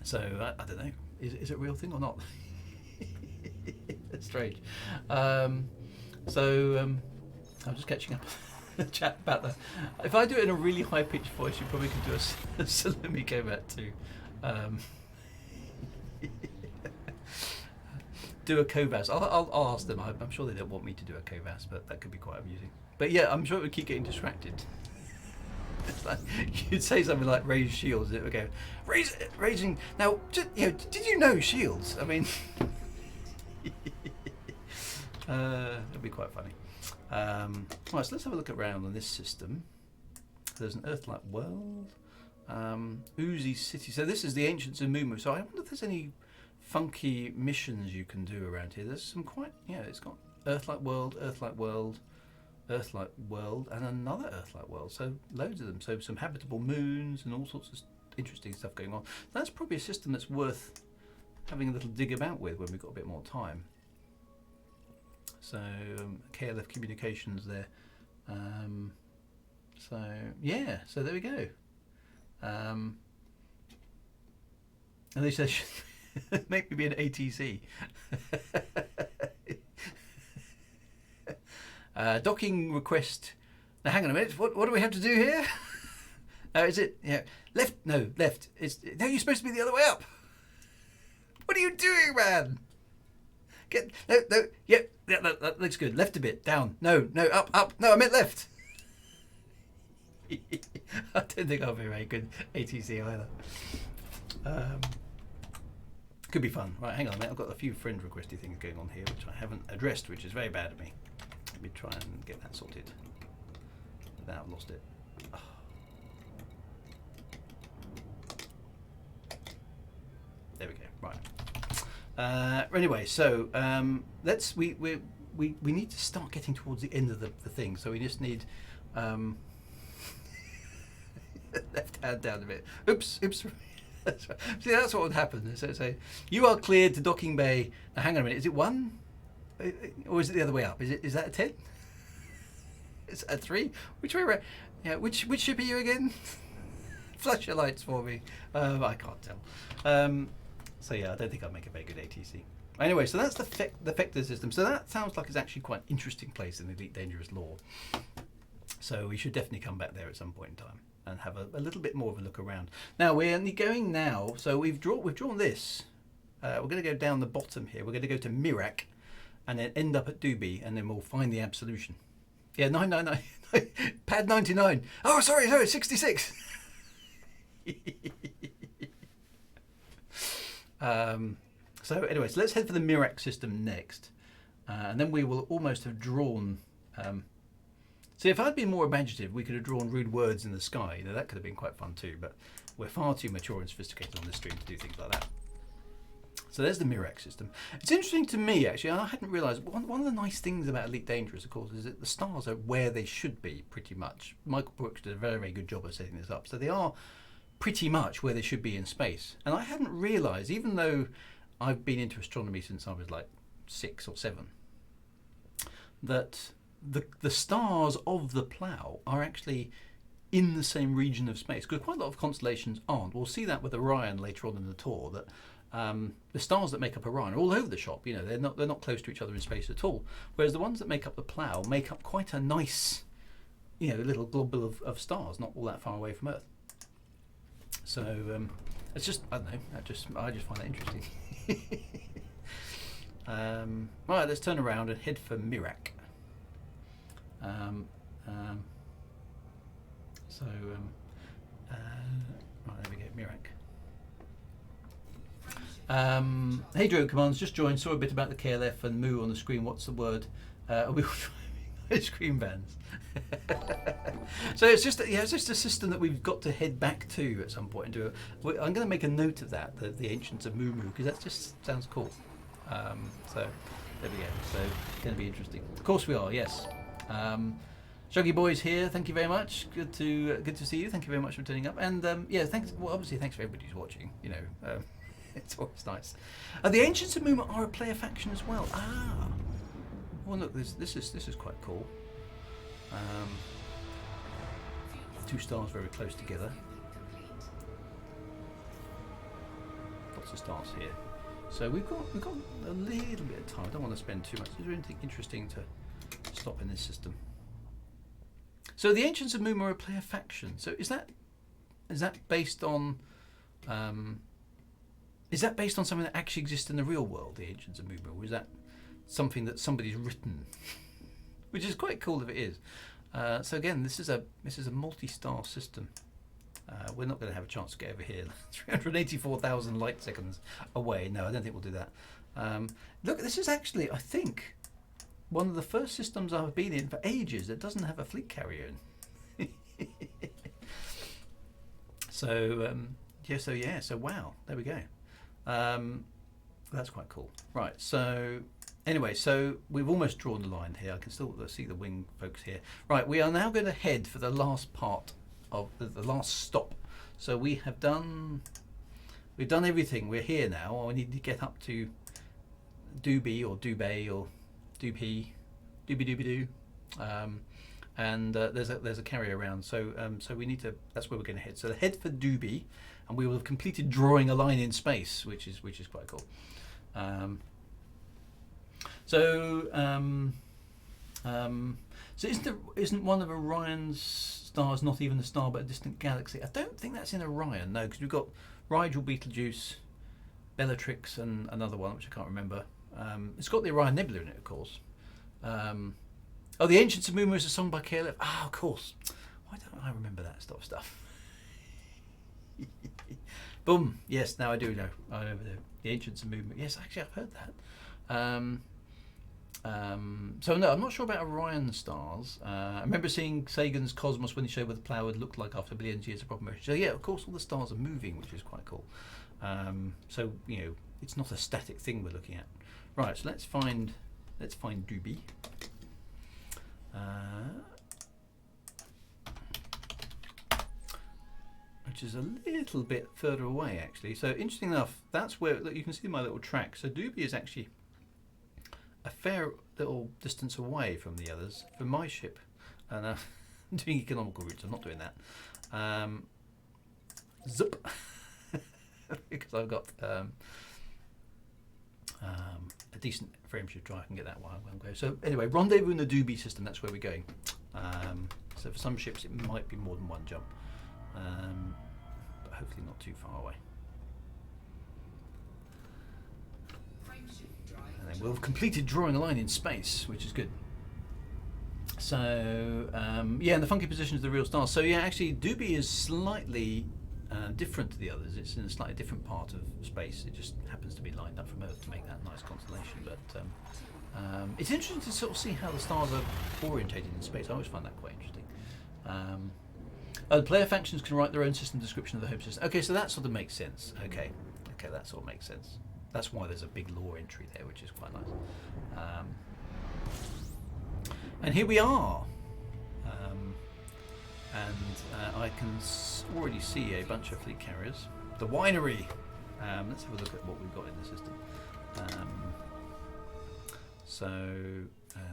Speaker 1: So, I don't know, is it a real thing or not? That's strange. I'm just catching up the chat about that. If I do it in a really high pitched voice, you probably could do a Salumi Komat too. Do a Kovas. I'll ask them. I'm sure they don't want me to do a Kovas, but that could be quite amusing. But yeah, I'm sure it would keep getting distracted. It's like, you'd say something like raise shields, it would go raising. Now, just, did you know shields? I mean, it'd be quite funny. Right, so let's have a look around on this system. There's an Earth-like world, Uzi City. So this is the Ancients of Mumu. So I wonder if there's any funky missions you can do around here. There's some quite, it's got Earth-like world, Earth-like world, Earth-like world, and another Earth-like world. So loads of them. So some habitable moons and all sorts of interesting stuff going on. That's probably a system that's worth having a little dig about with when we've got a bit more time. So KLF communications there. So there we go. And they said maybe be an ATC. Docking request. Now hang on a minute. What do we have to do here? Is it left? No, left. No, you're supposed to be the other way up. What are you doing, man? No. Yep. Yeah, that looks good. Left a bit. Down. No. Up. No, I meant left. I don't think I'll be a very good ATC either. Could be fun. Right, hang on a minute. I've got a few friend requesty things going on here which I haven't addressed, which is very bad of me. Let me try and get that sorted. Now I've lost it. Oh. There we go. Right. Anyway, so we need to start getting towards the end of the thing. So we just need left hand down a bit. Oops. See, that's what would happen. So say, you are cleared to docking bay. Now, hang on a minute. Is it 1? Or is it the other way up? Is that a 10? It's a 3? Which way around? Yeah, which ship are you again? Flash your lights for me. I can't tell. So yeah, I don't think I'll make a very good ATC. Anyway, so that's the Vector system. So that sounds like it's actually quite an interesting place in the Elite Dangerous lore. So we should definitely come back there at some point in time and have a little bit more of a look around. Now we're only going now. So we've drawn this. We're going to go down the bottom here. We're going to go to Mirak, and then end up at Doobie, and then we'll find the Absolution. Yeah, 999. Pad 99. Oh, sorry, 66. So anyway, so let's head for the Mirak system next, and then we will almost have drawn. See, if I'd been more imaginative, we could have drawn rude words in the sky. That could have been quite fun too, but we're far too mature and sophisticated on this stream to do things like that. So there's the Mirak system. It's interesting to me, actually. I hadn't realised one of the nice things about Elite Dangerous, of course, is that the stars are where they should be, pretty much. Michael Brooks did a very, very good job of setting this up. So they are pretty much where they should be in space. And I hadn't realised, even though I've been into astronomy since I was like 6 or 7, that the stars of the Plough are actually in the same region of space, because quite a lot of constellations aren't. We'll see that with Orion later on in the tour, that the stars that make up Orion are all over the shop. They're not close to each other in space at all, whereas the ones that make up the Plough make up quite a nice little globule of stars, not all that far away from Earth. So it's just, I don't know, I just find that interesting. Right, let's turn around and head for Mirak. Right, there we go, Mirak. Hey Joe Commands, just joined, saw a bit about the KLF and Moo on the screen. What's the word? Are we all driving ice cream vans? So it's just a system that we've got to head back to at some point and do. I'm going to make a note of that, the Ancients of Moo, because that just sounds cool. So there we go. So it's going to be interesting. Of course we are. Yes. Shuggy Boys here. Thank you very much. Good to see you. Thank you very much for turning up. And yeah, thanks. Well, obviously, thanks for everybody who's watching. It's always nice. The Ancients of Moo are a player faction as well. Ah. Well, look, this is quite cool. 2 stars very close together. Lots of stars here. So we've got a little bit of time. I don't want to spend too much. Is there anything interesting to stop in this system? So the Ancients of Moom are a player faction. So is that based on something that actually exists in the real world, the Ancients of Moom, or is that something that somebody's written? Which is quite cool if it is. So again, this is a multi-star system. We're not going to have a chance to get over here. 384,000 light seconds away. No, I don't think we'll do that. Look, this is actually, I think, one of the first systems I've been in for ages that doesn't have a fleet carrier in. So wow, there we go. That's quite cool. Right, so anyway, so we've almost drawn the line here. I can still see the wing folks here. Right, we are now going to head for the last part of the last stop. So we've done everything. We're here now. We need to get up to Doobie or Dubay or Doopy, Doobie-Doobie-Doo, and there's a carrier around. So we need to. That's where we're going to head. So head for Doobie, and we will have completed drawing a line in space, which is quite cool. So isn't one of Orion's stars not even a star but a distant galaxy? I don't think that's in Orion, no, because we've got Rigel, Betelgeuse, Bellatrix, and another one which I can't remember. It's got the Orion Nebula in it, of course. Oh, The Ancients of Moom is a song by KLF. Ah, of course. Why don't I remember that sort of stuff? Boom. Yes, now I do know. I know the Ancients of Moom. Yes, actually, I've heard that. So no, I'm not sure about Orion stars. I remember seeing Sagan's Cosmos when he showed what the Plough would look like after billions of years of proper motion. So yeah, of course, all the stars are moving, which is quite cool. So it's not a static thing we're looking at. Right, so let's find Doobie. Which is a little bit further away, actually. So interesting enough, that's where you can see my little track. So Doobie is actually a fair little distance away from the others, from my ship. And I'm doing economical routes, I'm not doing that. Zup. Because I've got a decent frame shift drive, I can get that while I'm going. So anyway, rendezvous in the Doobie system, that's where we're going. So for some ships it might be more than one jump. But hopefully not too far away. And then we'll have completed drawing a line in space, which is good. So yeah, and the funky positions of the real stars. So yeah, actually Doobie is slightly different to the others. It's in a slightly different part of space. It just happens to be lined up from Earth to make that nice constellation. But it's interesting to sort of see how the stars are orientated in space. I always find that quite interesting. The player factions can write their own system description of the home system. Okay, so that sort of makes sense. Okay, that sort of makes sense. That's why there's a big lore entry there, which is quite nice. And here we are. I can already see a bunch of fleet carriers. The winery. Let's have a look at what we've got in the system.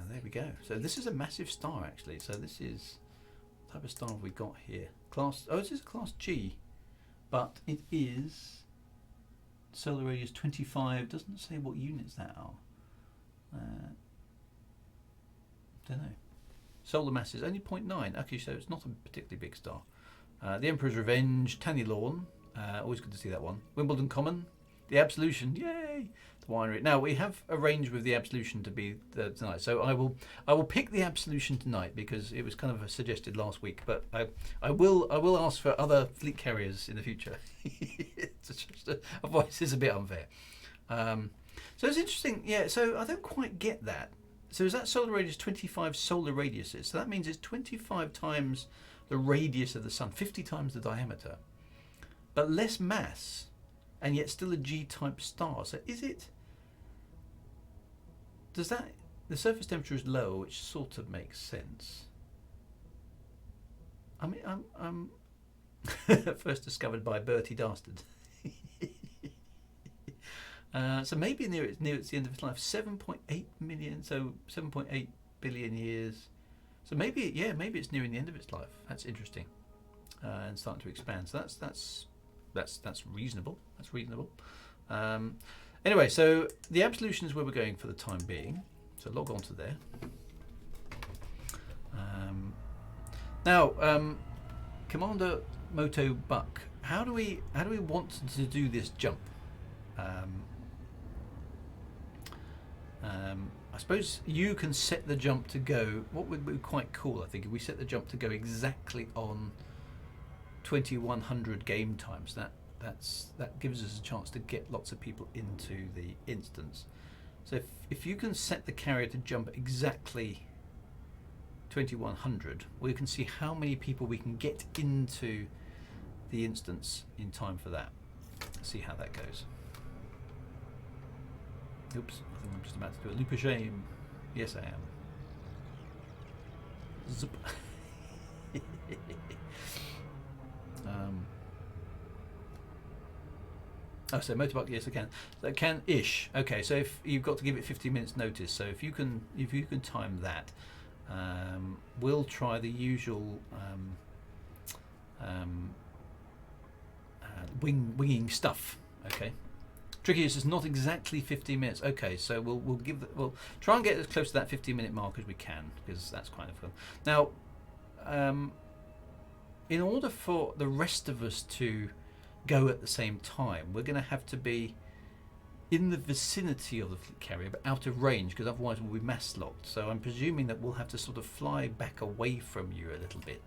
Speaker 1: There we go. So this is a massive star, actually. So this is the type of star we got here. This is a class G, but it is solar radius 25. Doesn't say what units that are. Don't know. Solar mass is only 0.9. Okay, so it's not a particularly big star. The Emperor's Revenge, Tanny Lawn. Always good to see that one. Wimbledon Common. The Absolution. Yay! The winery. Now we have arranged with the Absolution to be tonight, so I will pick the Absolution tonight because it was kind of suggested last week. But I will ask for other fleet carriers in the future. Otherwise, it's a bit unfair. So it's interesting. Yeah. So I don't quite get that. So is that solar radius 25 solar radiuses? So that means it's 25 times the radius of the sun, 50 times the diameter, but less mass, and yet still a G-type star. So is it? Does that? The surface temperature is low, which sort of makes sense. I mean, I'm first discovered by Bertie Dastard. So maybe near its the end of its life, 7.8 million, so 7.8 billion years. So maybe it's nearing the end of its life. That's interesting, and starting to expand. So that's reasonable. That's reasonable. Anyway, so the Absolution is where we're going for the time being. So log on to there. Now, Commander Moto Buck, how do we want to do this jump? I suppose you can set the jump to go. What would be quite cool, I think, if we set the jump to go exactly on 2100 game times. That gives us a chance to get lots of people into the instance. So if you can set the carrier to jump exactly 2100, we can see how many people we can get into the instance in time for that. Let's see how that goes. Oops, I think I'm just about to do a loop of shame. Yes, I am. Zip. Oh, so Motorbike, yes, I can. So can-ish. Okay, so if you've got to give it 15 minutes notice, so if you can time that, we'll try the usual winging stuff. Okay. Tricky is it's not exactly 15 minutes. Okay, so we'll try and get as close to that 15-minute mark as we can, because that's kind of fun. Now, in order for the rest of us to go at the same time, we're going to have to be in the vicinity of the fleet carrier, but out of range, because otherwise we'll be mass locked. So I'm presuming that we'll have to sort of fly back away from you a little bit,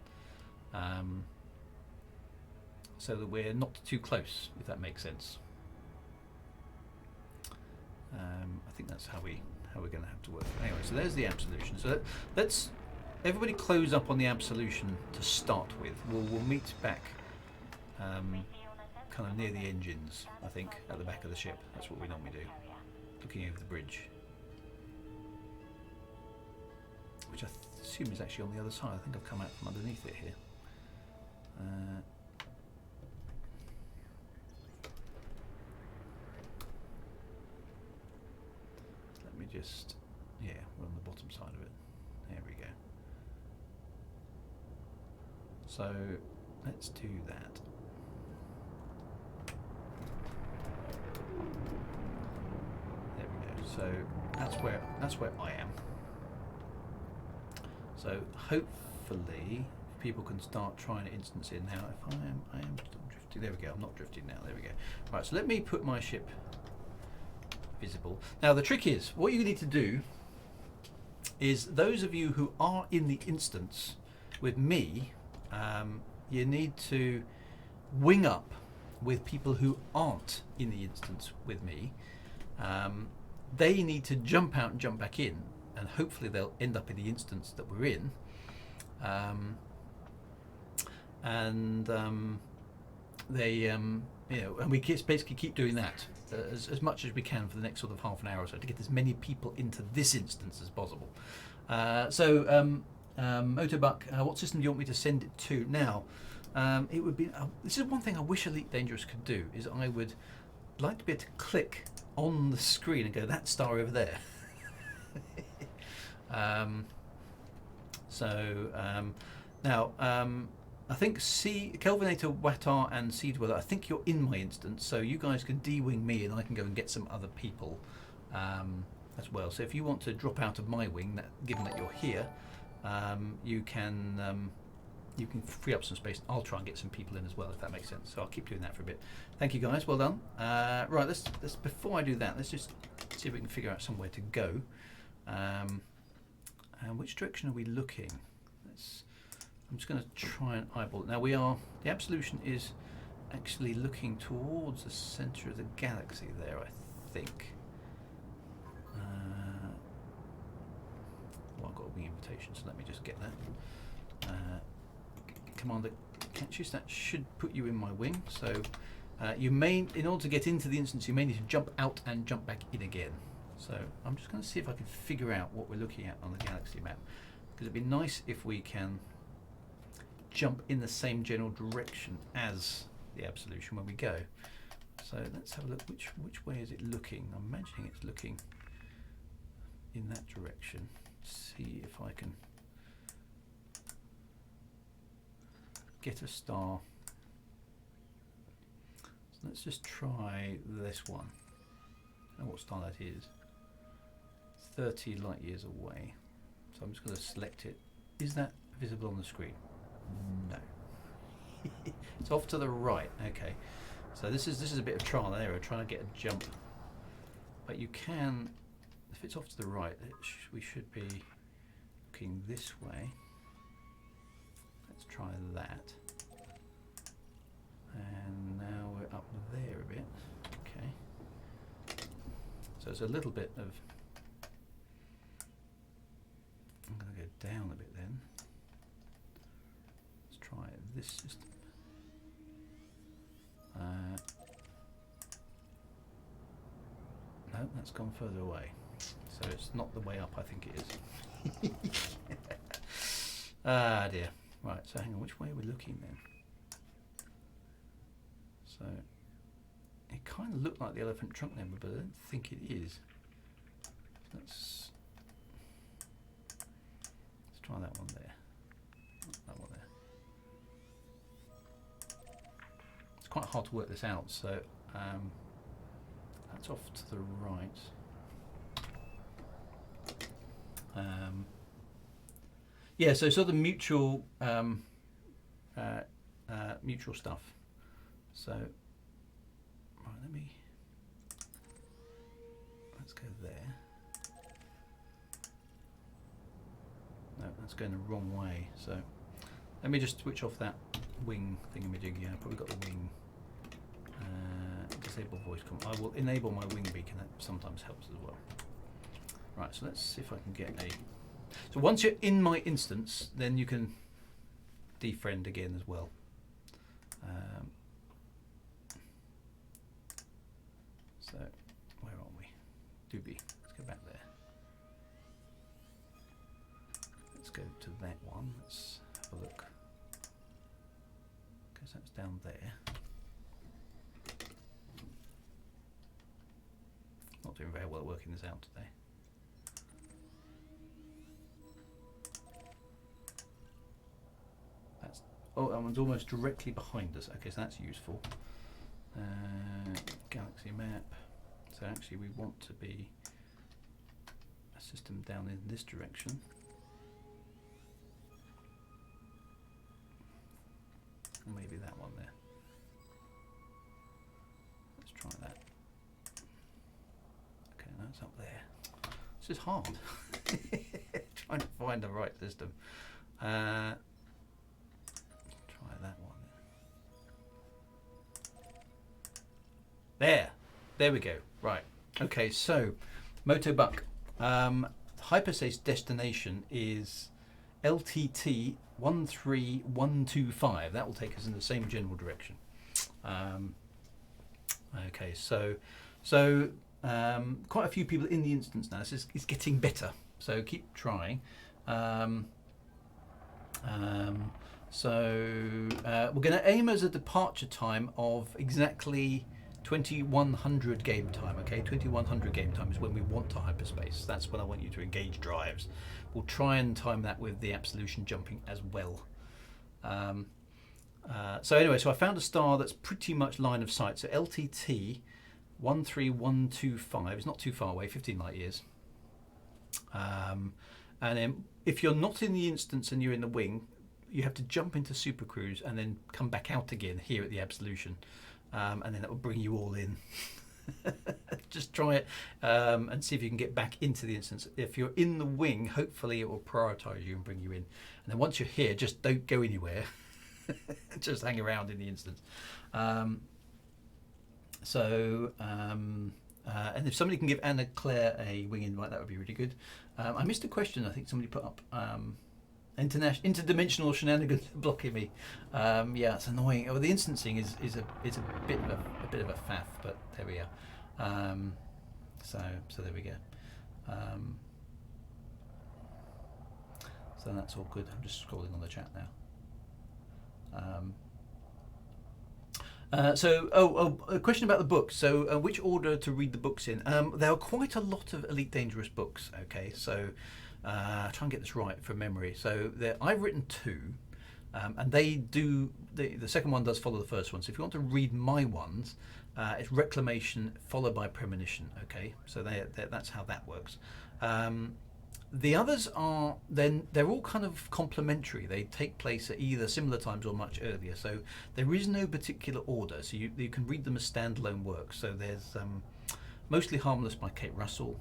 Speaker 1: so that we're not too close, if that makes sense. I think that's how we're going to have to work. Anyway, so there's the Absolution. So let's everybody close up on the Absolution to start with. We'll meet back kind of near the engines, I think, at the back of the ship. That's what we normally do, looking over the bridge, which I assume is actually on the other side. I think I've come out from underneath it here. Let me just, yeah, we're on the bottom side of it. There we go. So let's do that. There we go. So that's where I am. So hopefully people can start trying to instance in now. If I am still drifting. There we go. I'm not drifting now. There we go. Right. So let me put my ship visible. Now the trick is, what you need to do is, those of you who are in the instance with me, you need to wing up with people who aren't in the instance with me. They need to jump out and jump back in, and hopefully they'll end up in the instance that we're in. They you know, and we basically keep doing that as much as we can for the next sort of half an hour or so, to get as many people into this instance as possible. Motobuck, what system do you want me to send it to? Now, it would be, this is one thing I wish Elite Dangerous could do, is I would like to be able to click on the screen and go, that star over there. Now, I think Kelvinator, Watar and Seedweller, I think you're in my instance, so you guys can D-wing me and I can go and get some other people as well. So if you want to drop out of my wing, given that you're here, you can free up some space. I'll try and get some people in as well, if that makes sense. So I'll keep doing that for a bit. Thank you guys, well done. Right, let's before I do that, let's just see if we can figure out somewhere to go. And which direction are we looking? I'm just going to try and eyeball it. Now the Absolution is actually looking towards the centre of the galaxy there, I think. Well, I've got a wing invitation, so let me just get that. Commander catches, that should put you in my wing. So you may, in order to get into the instance, you may need to jump out and jump back in again. So I'm just going to see if I can figure out what we're looking at on the galaxy map, because it'd be nice if we can jump in the same general direction as the Absolution when we go. So let's have a look. Which way is it looking? I'm imagining it's looking in that direction. See if I can get a star. So let's just try this one. know what star that is. 30 light years away. So I'm just going to select it. Is that visible on the screen? No. It's off to the right. Okay. So this is a bit of trial and error, trying to get a jump. But you can, if it's off to the right, we should be looking this way. Let's try that. And now we're up there a bit. Okay. So it's a little bit of. I'm going to go down a bit then. Let's try this system. No, that's gone further away. So it's not the way up I think it is. Ah dear. Right, so hang on, which way are we looking then? So it kind of looked like the elephant trunk then, but I don't think it is. Let's try that one there. That one there. It's quite hard to work this out, so that's off to the right. Yeah, so sort of mutual mutual stuff. So right, let's go there. No, that's going the wrong way. So let me just switch off that wing thingamajig. Yeah, I've probably got the wing. Disable voice command. I will enable my wing beacon. That sometimes helps as well. Right, so let's see if I can get a. So once you're in my instance, then you can defriend again as well. So where are we? Doobie. Let's go back there. Let's go to that one. Let's have a look. Because that's down there. Not doing very well working this out today. That's that one's almost directly behind us. Okay, so that's useful. Galaxy map. So actually, we want to be a system down in this direction. Or maybe that one there. Let's try that. Okay, that's up there. This is hard. Trying to find the right system. Try that one. There we go. Right. Okay, so Motobuck. Hyperspace destination is LTT 13125. That will take us in the same general direction. Okay, so quite a few people in the instance now. This is getting better. So keep trying. We're going to aim as a departure time of exactly 2100 game time. Okay, 2100 game time is when we want to hyperspace. That's when I want you to engage drives. We'll try and time that with the Absolution jumping as well. So anyway, so I found a star that's pretty much line of sight. So LTT 13125 is not too far away, 15 light years. And then if you're not in the instance and you're in the wing, you have to jump into Super Cruise and then come back out again here at the Absolution. And then that will bring you all in. Just try it and see if you can get back into the instance. If you're in the wing, hopefully it will prioritize you and bring you in. And then once you're here, just don't go anywhere. Just hang around in the instance. And if somebody can give Anna Claire a wing invite, that would be really good. I missed a question. I think somebody put up interdimensional shenanigans blocking me. Yeah, it's annoying. Well, the instancing is a bit of a faff, but there we are. So there we go. So that's all good. I'm just scrolling on the chat now. A question about the books. So, which order to read the books in? There are quite a lot of Elite Dangerous books. Okay, so try and get this right from memory. So I've written 2. and they do the second one does follow the first one. So if you want to read my ones, it's reclamation followed by premonition. Okay, so that's how that works. The others are they're all kind of complementary. They take place at either similar times or much earlier. So there is no particular order. So you can read them as standalone works. So there's Mostly Harmless by Kate Russell.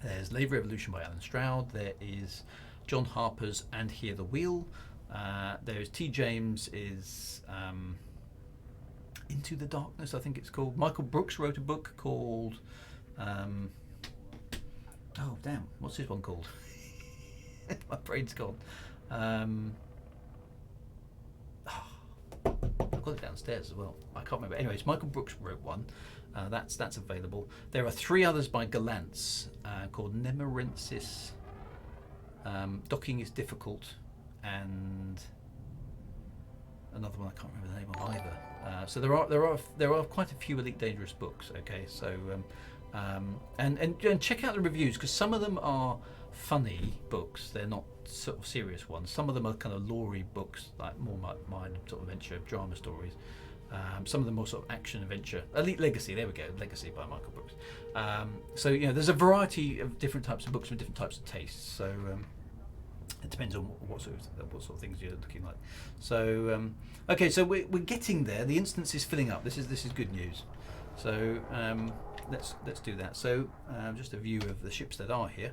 Speaker 1: There's Labour Evolution by Alan Stroud. There is John Harper's And Hear the Wheel. There's T. James is Into the Darkness, I think it's called. Michael Brooks wrote a book called oh damn, what's this one called? My brain's gone. I've got it downstairs as well. I can't remember. Anyways, Michael Brooks wrote one. That's available. There are 3 others by Galantz called Nemerensis. Docking is Difficult, and another one I can't remember the name of either. So there are quite a few Elite Dangerous books. Okay, so and check out the reviews, because some of them are funny books. They're not sort of serious ones. Some of them are kind of lore-y books, like more my sort of adventure drama stories. Some of them more sort of action adventure. Elite Legacy, there we go, Legacy by Michael Brooks. So there's a variety of different types of books with different types of tastes. So it depends on what sort of things you're looking like. So okay, so we're getting there. The instance is filling up. This is good news. So let's do that. So just a view of the ships that are here.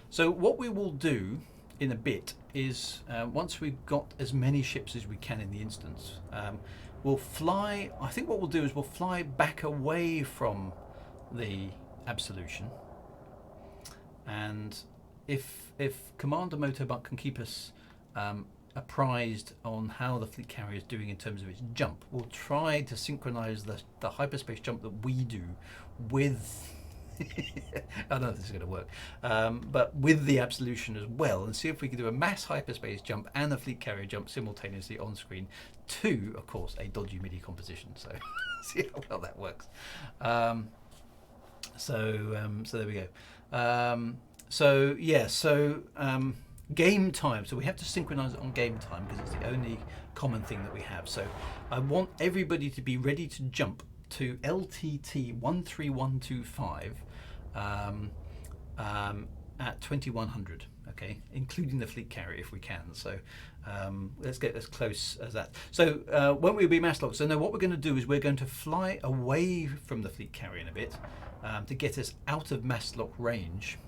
Speaker 1: So what we will do in a bit is once we've got as many ships as we can in the instance, we'll fly. I think what we'll do is we'll fly back away from the Absolution, and if Commander Motobuck can keep us apprised on how the fleet carrier is doing in terms of its jump, we'll try to synchronize the hyperspace jump that we do with I don't know if this is going to work, but with the Absolution as well, and see if we can do a mass hyperspace jump and a fleet carrier jump simultaneously on screen to, of course, a dodgy MIDI composition. So see how well that works. So there we go. Game time. So we have to synchronize it on game time because it's the only common thing that we have. So I want everybody to be ready to jump to LTT 13125 at 2100, okay, including the fleet carrier if we can. So let's get as close as that. So when we'll be mass locked, so now what we're going to do is we're going to fly away from the fleet carrier in a bit to get us out of mass lock range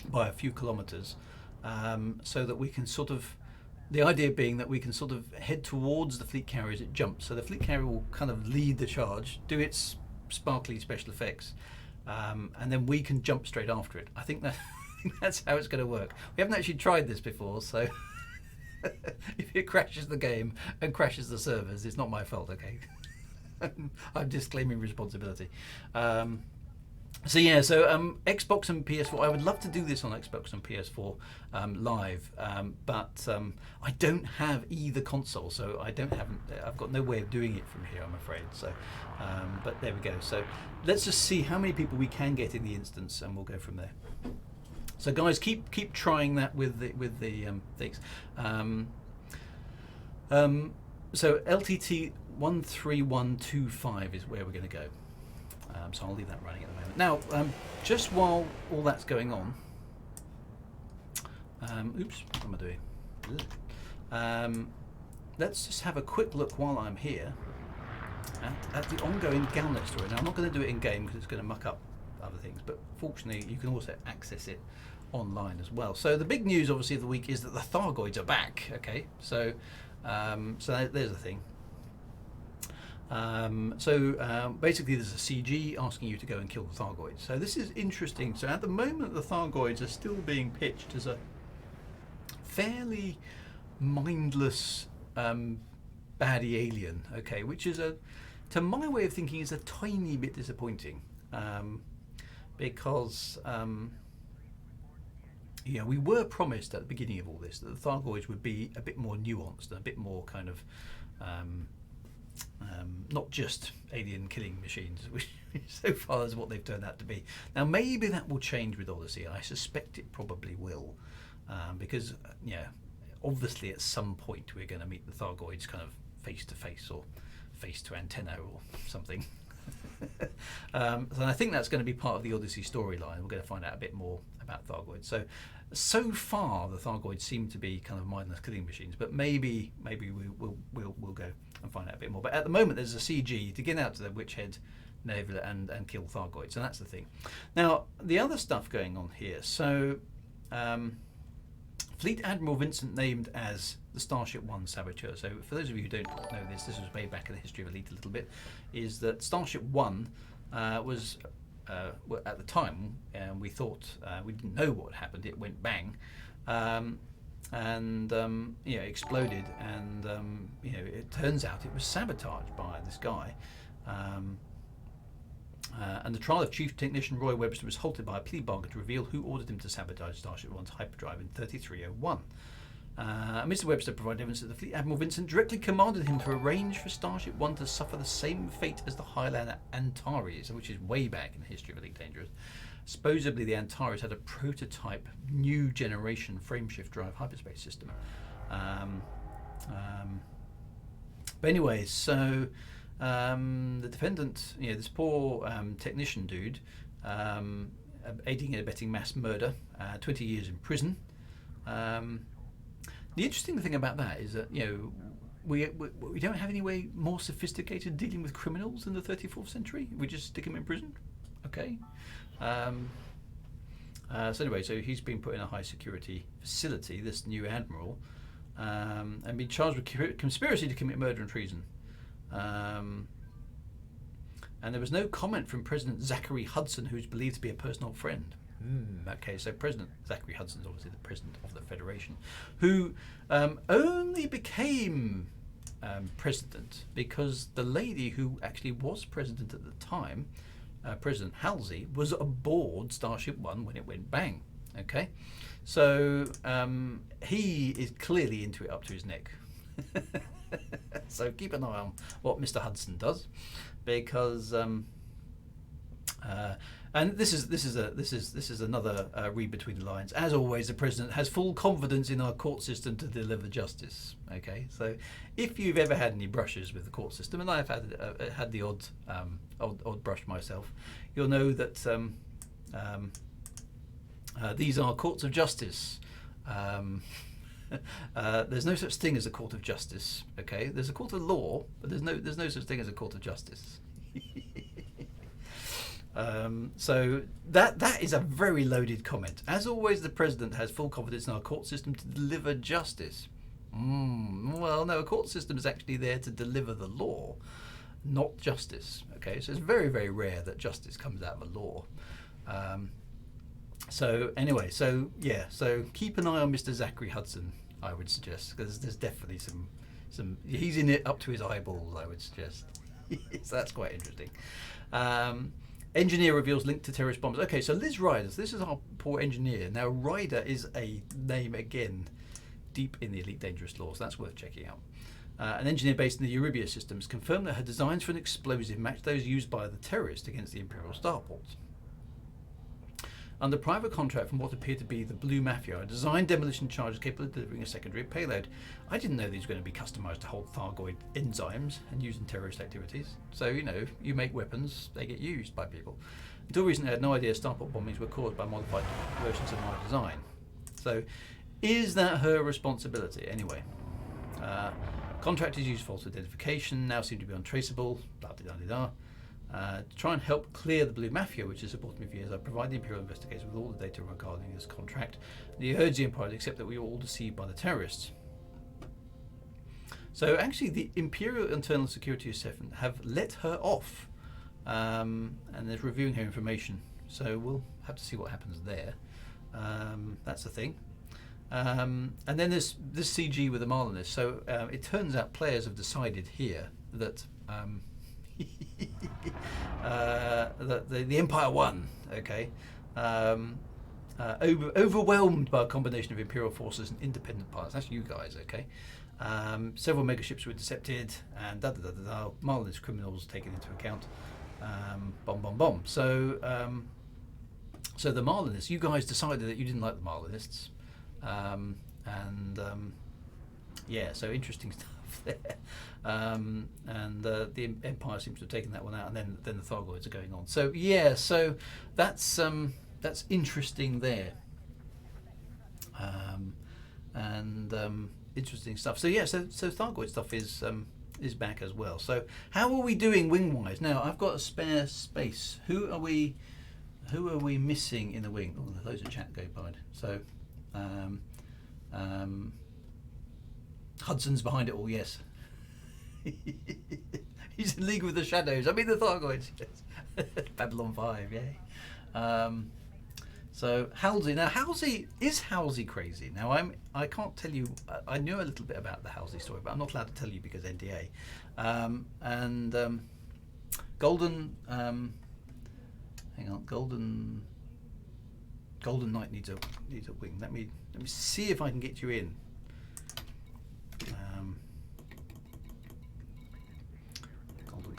Speaker 1: by a few kilometers, so that we can sort of, the idea being that we can sort of head towards the fleet carrier as it jumps. So the fleet carrier will kind of lead the charge, do its sparkly special effects, and then we can jump straight after it. I think that's how it's going to work. We haven't actually tried this before, so if it crashes the game and crashes the servers, it's not my fault, okay? I'm disclaiming responsibility. Xbox and PS4. I would love to do this on Xbox and PS4 live, but I don't have either console, so I've got no way of doing it from here, I'm afraid. So, but there we go. So let's just see how many people we can get in the instance, and we'll go from there. So guys, keep trying that with the things. So LTT 13125 is where we're going to go. So I'll leave that running at the moment. Now, just while all that's going on, oops, what am I doing? Let's just have a quick look while I'm here at the ongoing Galnet story. Now, I'm not going to do it in game because it's going to muck up other things, but fortunately, you can also access it online as well. So the big news, obviously, of the week is that the Thargoids are back. Okay, so there's the thing. Basically there's a CG asking you to go and kill the Thargoids. So this is interesting. So at the moment the Thargoids are still being pitched as a fairly mindless baddie alien, okay, which is to my way of thinking, is a tiny bit disappointing, because we were promised at the beginning of all this that the Thargoids would be a bit more nuanced and a bit more kind of not just alien killing machines, which so far is what they've turned out to be. Now maybe that will change with Odyssey. I suspect it probably will, because obviously at some point we're going to meet the Thargoids kind of face to face or face to antenna or something. So I think that's going to be part of the Odyssey storyline. We're going to find out a bit more about Thargoids. So far the Thargoids seem to be kind of mindless killing machines, but maybe we'll go and find out a bit more. But at the moment there's a CG to get out to the Witch Head Nebula and kill Thargoids, and that's the thing. Now the other stuff going on here. So Fleet Admiral Vincent named as the Starship One saboteur. So for those of you who don't know this was way back in the history of Elite a little bit, is that Starship One was well, at the time we thought we didn't know what happened. It went bang, and exploded, and it turns out it was sabotaged by this guy. And the trial of Chief Technician Roy Webster was halted by a plea bargain to reveal who ordered him to sabotage Starship One's hyperdrive in 3301. Mr. Webster provided evidence that the Fleet Admiral Vincent directly commanded him to arrange for Starship One to suffer the same fate as the Highlander Antares, which is way back in the history of Elite Dangerous. Supposedly the Antares had a prototype new generation frameshift drive hyperspace system. But anyway, so the defendant, this poor technician dude, aiding and abetting mass murder, 20 years in prison. The interesting thing about that is that we don't have any way more sophisticated dealing with criminals in the 34th century. We just stick them in prison, okay? So anyway, so he's been put in a high security facility, this new admiral, and been charged with conspiracy to commit murder and treason. And there was no comment from President Zachary Hudson, who's believed to be a personal friend. Okay, so President Zachary Hudson is obviously the president of the Federation, who only became president because the lady who actually was president at the time, President Halsey, was aboard Starship One when it went bang. Okay, so he is clearly into it up to his neck. So keep an eye on what Mr. Hudson does, because and this is another read between the lines. As always, the president has full confidence in our court system to deliver justice. Okay, so if you've ever had any brushes with the court system, and I've had the odd brush myself, you'll know that these are courts of justice. There's no such thing as a court of justice. Okay, there's a court of law, but there's no such thing as a court of justice. So that is a very loaded comment. As always, the president has full confidence in our court system to deliver justice. Well, no, a court system is actually there to deliver the law, not justice. Okay, so it's very, very rare that justice comes out of a law. So anyway, so keep an eye on Mr. Zachary Hudson, I would suggest, because there's definitely some he's in it up to his eyeballs, I would suggest. So that's quite interesting. Engineer reveals link to terrorist bombers. Okay, so Liz Ryder, this is our poor engineer. Now, Ryder is a name, again, deep in the Elite Dangerous lore, so that's worth checking out. An engineer based in the Eurybia systems confirmed that her designs for an explosive match those used by the terrorists against the Imperial starports. Under private contract from what appeared to be the Blue Mafia, a design demolition charge is capable of delivering a secondary payload. I didn't know these were going to be customised to hold Thargoid enzymes and used in terrorist activities. So, you make weapons, they get used by people. Until recently, I had no idea starport bombings were caused by modified versions of my design. So, is that her responsibility? Anyway, contractors use false identification, now seem to be untraceable, blah-de-da-de-da. To try and help clear the Blue Mafia, which has supported me for years, I provide the Imperial investigators with all the data regarding this contract. He urged the Empire to accept that we were all deceived by the terrorists. So actually the Imperial Internal Security Assessment have let her off, and they're reviewing her information. So we'll have to see what happens there. That's the thing. And then there's this CG with the Marlinist. So it turns out players have decided here that the Empire won, okay, overwhelmed by a combination of Imperial forces and independent pilots. That's you guys, okay. Several megaships were intercepted, and Marlinist criminals taken into account. So, so the Marlinists, you guys decided that you didn't like the Marlinists, and yeah, so interesting stuff there. And the Empire seems to have taken that one out, and then the Thargoids are going on. So yeah, so that's interesting there. And interesting stuff. So yeah, so Thargoid stuff is back as well. So how are we doing wing wise? Now I've got a spare space. Who are we missing in the wing? Oh, there's loads of chat going by. So Hudson's behind it all. Yes. He's in league with the shadows. I mean the Thargoids. Yes. Babylon 5. Yay. So Halsey, now is Halsey crazy? Now I can't tell you. I knew a little bit about the Halsey story, but I'm not allowed to tell you because NDA. Golden, hang on, Golden Knight needs a wing. Let me see if I can get you in. Golden.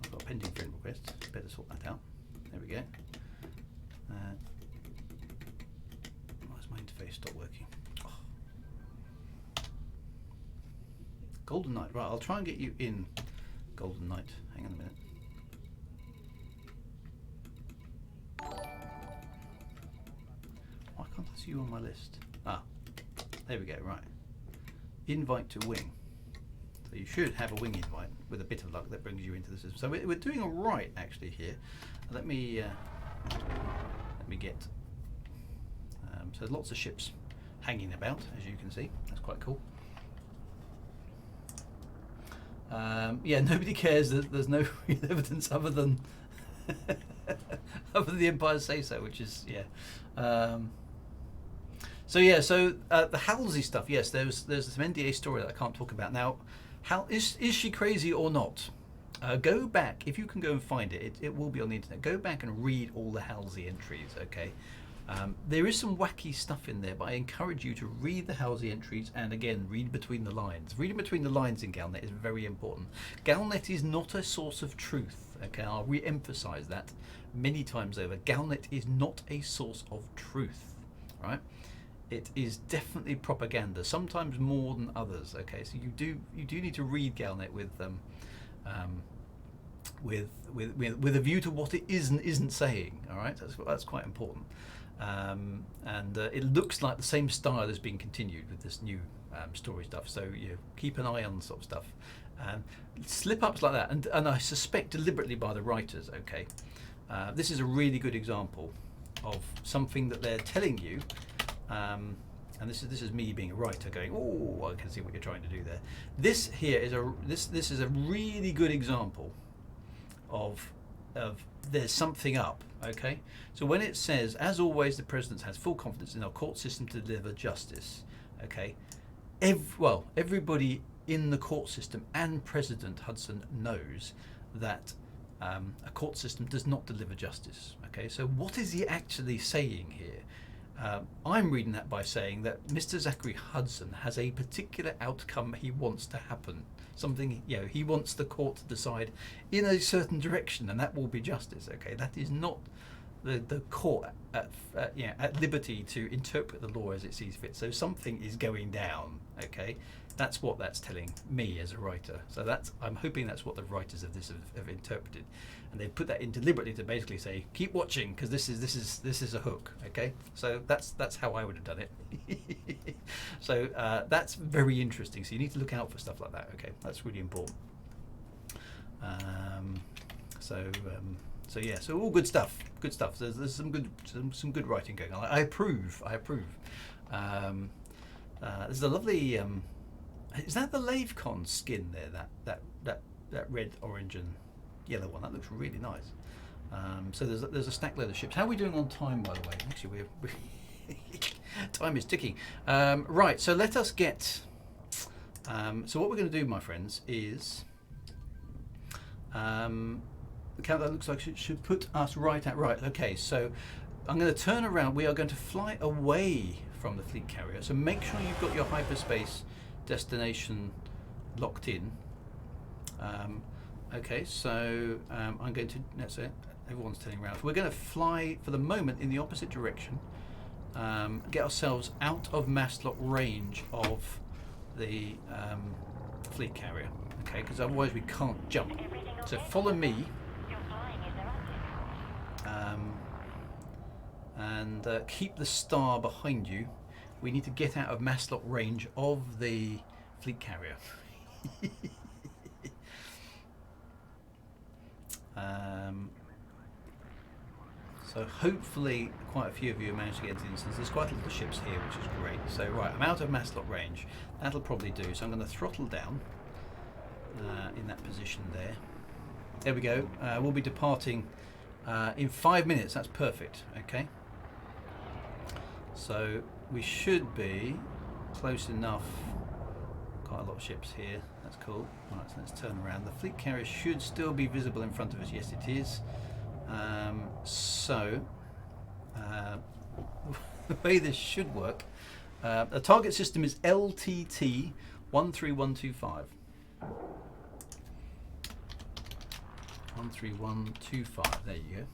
Speaker 1: I've got a pending friend request. Better sort that out. There we go. Why has my interface stopped working? Oh. Golden Knight. Right, I'll try and get you in, Golden Knight. Hang on a minute. Why can't I see you on my list? Ah, there we go. Right. Invite to wing. So you should have a wing invite. With a bit of luck, that brings you into the system. So we're doing all right actually here. Let me get. So there's lots of ships hanging about, as you can see. That's quite cool. Yeah, nobody cares. There's no real evidence other than the Empire say so, which is yeah. So yeah, so the Halsey stuff. Yes, there's some NDA story that I can't talk about now. How is she crazy or not? Go back, if you can go and find it, it will be on the internet. Go back and read all the Halsey entries, okay? There is some wacky stuff in there, but I encourage you to read the Halsey entries and again, read between the lines. Reading between the lines in Galnet is very important. Galnet is not a source of truth, okay? I'll re-emphasize that many times over. Galnet is not a source of truth, right? It is definitely propaganda, sometimes more than others, okay? So you do need to read Galnet with a view to what it is and isn't saying. All right, that's quite important. It looks like the same style is being continued with this new story stuff. So you keep an eye on sort of stuff. Slip ups like that, and I suspect deliberately by the writers. Okay, this is a really good example of something that they're telling you. And this is me being a writer going, oh, I can see what you're trying to do there. This here is this is a really good example of there's something up, okay? So when it says, as always, the President has full confidence in our court system to deliver justice, okay? Everybody in the court system and President Hudson knows that a court system does not deliver justice, okay? So what is he actually saying here? I'm reading that by saying that Mr. Zachary Hudson has a particular outcome he wants to happen. Something, he wants the court to decide in a certain direction, and that will be justice. Okay, that is not the court at liberty to interpret the law as it sees fit. So something is going down. Okay, that's what that's telling me as a writer. So I'm hoping that's what the writers of this have interpreted, and they put that in deliberately to basically say, keep watching because this is a hook. Okay, so that's how I would have done it. So that's very interesting. So you need to look out for stuff like that. Okay, that's really important. So yeah, so all good stuff. Good stuff. There's some good writing going on. I approve. There's a lovely. Is that the LaveCon skin there? That red, orange, and yellow one. That looks really nice. So there's a stack load of ships. How are we doing on time, by the way? Actually, we're time is ticking. Right. So let us get. So what we're going to do, my friends, is. The countdown looks like it should put us right. Okay, so I'm going to turn around. We are going to fly away from the fleet carrier. So make sure you've got your hyperspace destination locked in. Okay, so I'm going to. That's it. Everyone's turning around. We're going to fly for the moment in the opposite direction get ourselves out of mast lock range of the fleet carrier, okay? Because otherwise we can't jump. So follow me, and keep the star behind you. We need to get out of mast lock range of the fleet carrier. So hopefully quite a few of you managed to get into the instance. There's quite a lot of ships here, which is great. So right, I'm out of mast lock range. That'll probably do. So I'm going to throttle down in that position there. There we go. We'll be departing in 5 minutes. That's perfect. Okay. So we should be close enough. Quite a lot of ships here. That's cool. Right, so let's turn around. The fleet carrier should still be visible in front of us. Yes, it is. The way this should work, the target system is LTT 13125. 13125. There you go.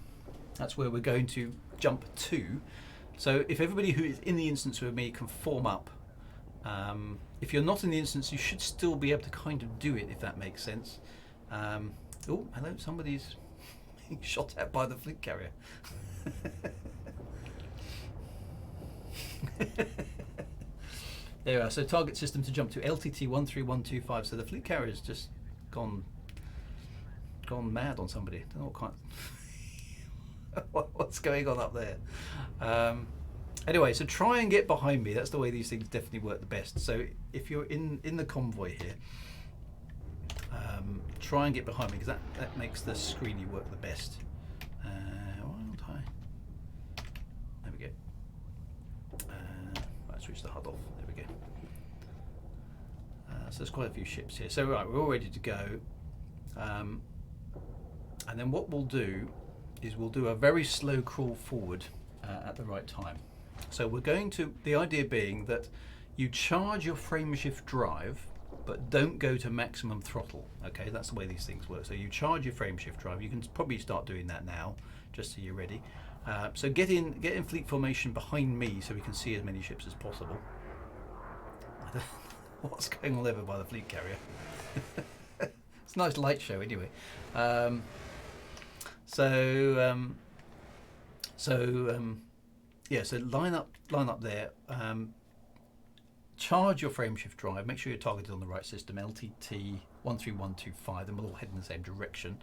Speaker 1: That's where we're going to jump to. So if everybody who is in the instance with me can form up. If you're not in the instance, you should still be able to kind of do it, if that makes sense. Oh, hello, somebody's being shot at by the fleet carrier. There we are. So target system to jump to LTT 13125. So the fleet carrier has just gone mad on somebody. Don't know what's going on up there. Anyway, so try and get behind me. That's the way these things definitely work the best. So if you're in the convoy here, try and get behind me, because that makes the screeny work the best. Why don't I? There we go. Right, switch the HUD off. There we go. So there's quite a few ships here. So right, we're all ready to go. And then what we'll do is we'll do a very slow crawl forward at the right time. So we're going to, the idea being that you charge your frame shift drive, but don't go to maximum throttle. Okay, that's the way these things work. So you charge your frame shift drive. You can probably start doing that now, just so you're ready. So get in fleet formation behind me, so we can see as many ships as possible. What's going on over by the fleet carrier? It's a nice light show, anyway. Yeah, so line up there. Charge your frame shift drive. Make sure you're targeted on the right system. LTT 13125. Then we'll all head in the same direction,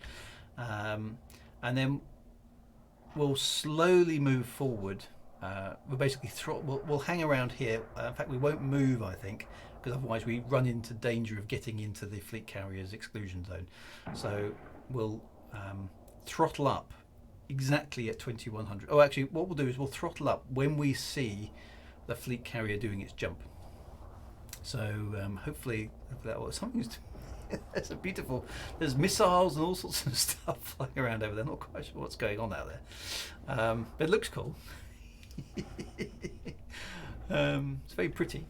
Speaker 1: and then we'll slowly move forward. We'll basically we'll hang around here. In fact, we won't move, I think, because otherwise we run into danger of getting into the fleet carrier's exclusion zone. So we'll throttle up exactly at 2100. Oh, actually, what we'll do is we'll throttle up when we see the fleet carrier doing its jump. So hopefully that was something. It's a beautiful. There's missiles and all sorts of stuff flying around over there. Not quite sure what's going on out there, but it looks cool. It's very pretty.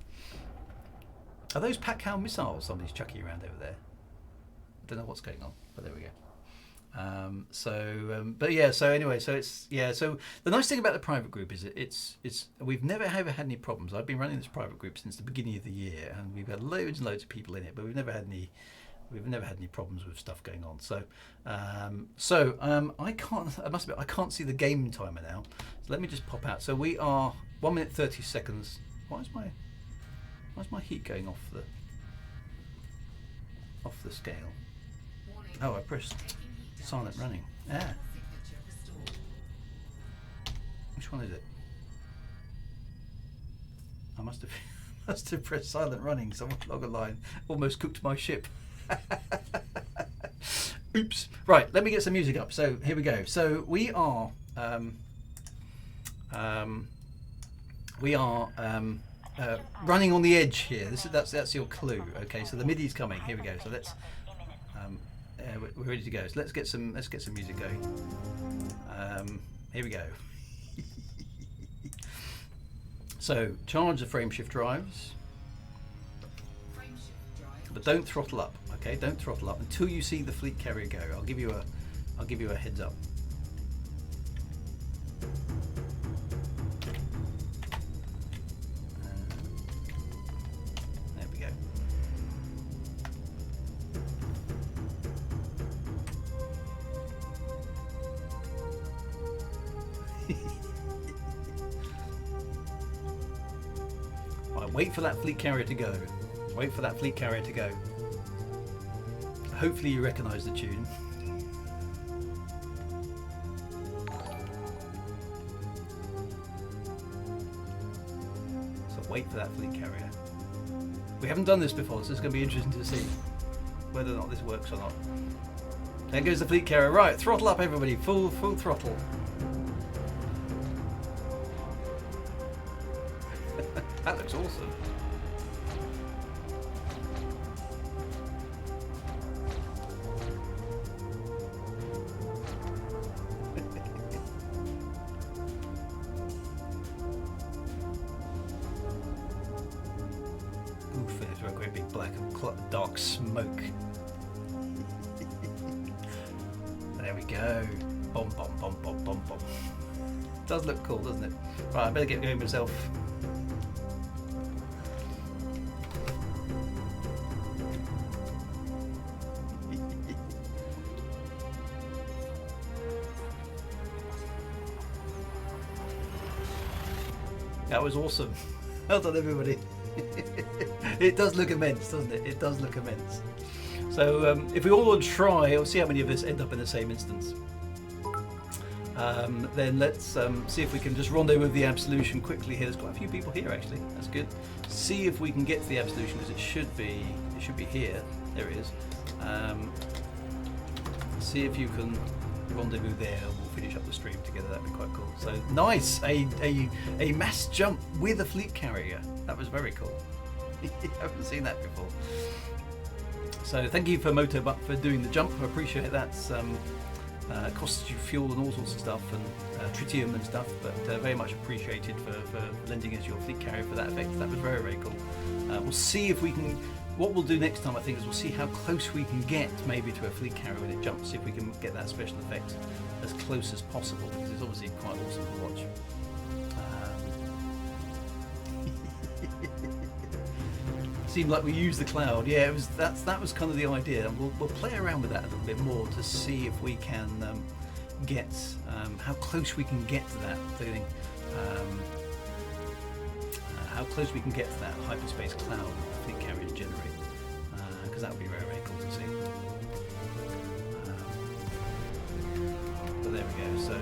Speaker 1: Are those Pac-How missiles somebody's chucking around over there? I don't know what's going on, but there we go. But yeah, so anyway, so it's, yeah, so the nice thing about the private group is it's we've never ever had any problems. I've been running this private group since the beginning of the year, and we've had loads and loads of people in it, but we've never had any problems with stuff going on. So I can't see the game timer now, so let me just pop out. So we are 1 minute 30 seconds. Why is my heat going off the scale? Oh, I pressed silent running. Ah. Which one is it? I must have pressed silent running. Someone log a line. Almost cooked my ship. Oops. Right, let me get some music up. So here we go. So we are running on the edge here. That's your clue. Okay, so the MIDI's coming. Here we go. So let's we're ready to go. So let's get some music going. Here we go. So charge the frame shift drives, but don't throttle up. Okay, don't throttle up until you see the fleet carrier go. I'll give you a heads up. Right, wait for that fleet carrier to go. Wait for that fleet carrier to go. Hopefully you recognise the tune. So wait for that fleet carrier. We haven't done this before, so it's going to be interesting to see whether or not this works or not. There goes the fleet carrier. Right, throttle up everybody, full throttle. That looks awesome. Oof, there's a great big black dark smoke. There we go. Bomb, bomb, bomb, bomb, bomb, bomb. Does look cool, doesn't it? Right, I better get going myself. That was awesome. Well done, everybody. It does look immense, doesn't it? It does look immense. So if we all want to try, we'll see how many of us end up in the same instance. Then let's see if we can just rendezvous with the Absolution quickly here. There's quite a few people here actually. That's good. See if we can get to the Absolution because it should be here. There it is. See if you can rendezvous there. We'll finish up the stream together. That'd be quite cool. So nice, a mass jump with a fleet carrier. That was very cool. I haven't seen that before. So thank you for Motobuck for doing the jump. I appreciate that. Costs you fuel and all sorts of stuff and tritium and stuff, but very much appreciated for lending us your fleet carrier for that effect. That was very, very cool. We'll see if we can. What we'll do next time, I think, is we'll see how close we can get maybe to a fleet carrier when it jumps. See if we can get that special effect as close as possible because it's obviously quite awesome to watch. Seemed like we used the cloud. Yeah, it was. That was kind of the idea, and we'll play around with that a little bit more to see if we can get how close we can get to that feeling. How close we can get to that hyperspace cloud that fleet carriers generate, because that would be very, very cool to see. But there we go. So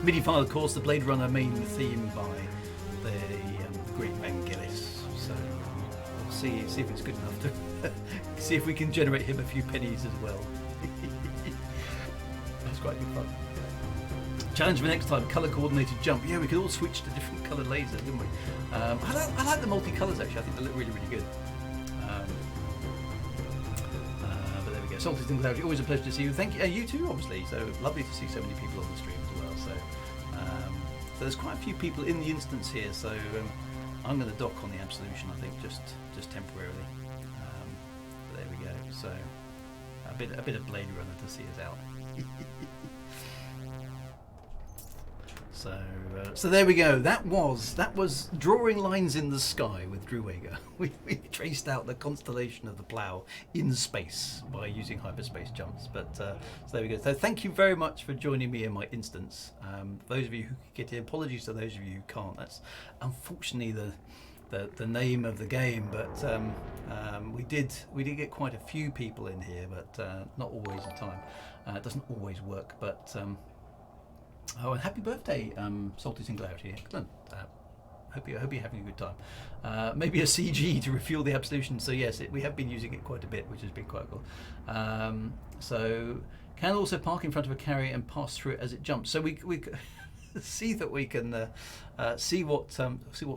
Speaker 1: MIDI file, of course, the Blade Runner main theme by the great Vangelis. So we'll see if it's good enough to see if we can generate him a few pennies as well. That's quite good fun. Challenge for next time: color coordinated jump. Yeah, we could all switch to different coloured lasers, didn't we? I like the multicolours actually. I think they look really, really good. But there we go. Salted and Cloudy, always a pleasure to see you. Thank you. You too, obviously. So lovely to see so many people on the stream as well. So there's quite a few people in the instance here. So I'm going to dock on the Absolution, I think, just temporarily. But there we go. So a bit of Blade Runner to see us out. So there we go. That was Drawing Lines in the Sky with Drew Wager. We traced out the constellation of the Plough in space by using hyperspace jumps. But so there we go. So thank you very much for joining me in my instance. Those of you who could get in, apologies to those of you who can't. That's unfortunately the name of the game. But we did get quite a few people in here, but not always the time. It doesn't always work, but. Oh, and happy birthday, Salty Singularity. Excellent. Hope you're having a good time. Maybe a CG to refuel the Absolution. So yes, we have been using it quite a bit, which has been quite cool. So can also park in front of a carrier and pass through it as it jumps. So we see that we can see what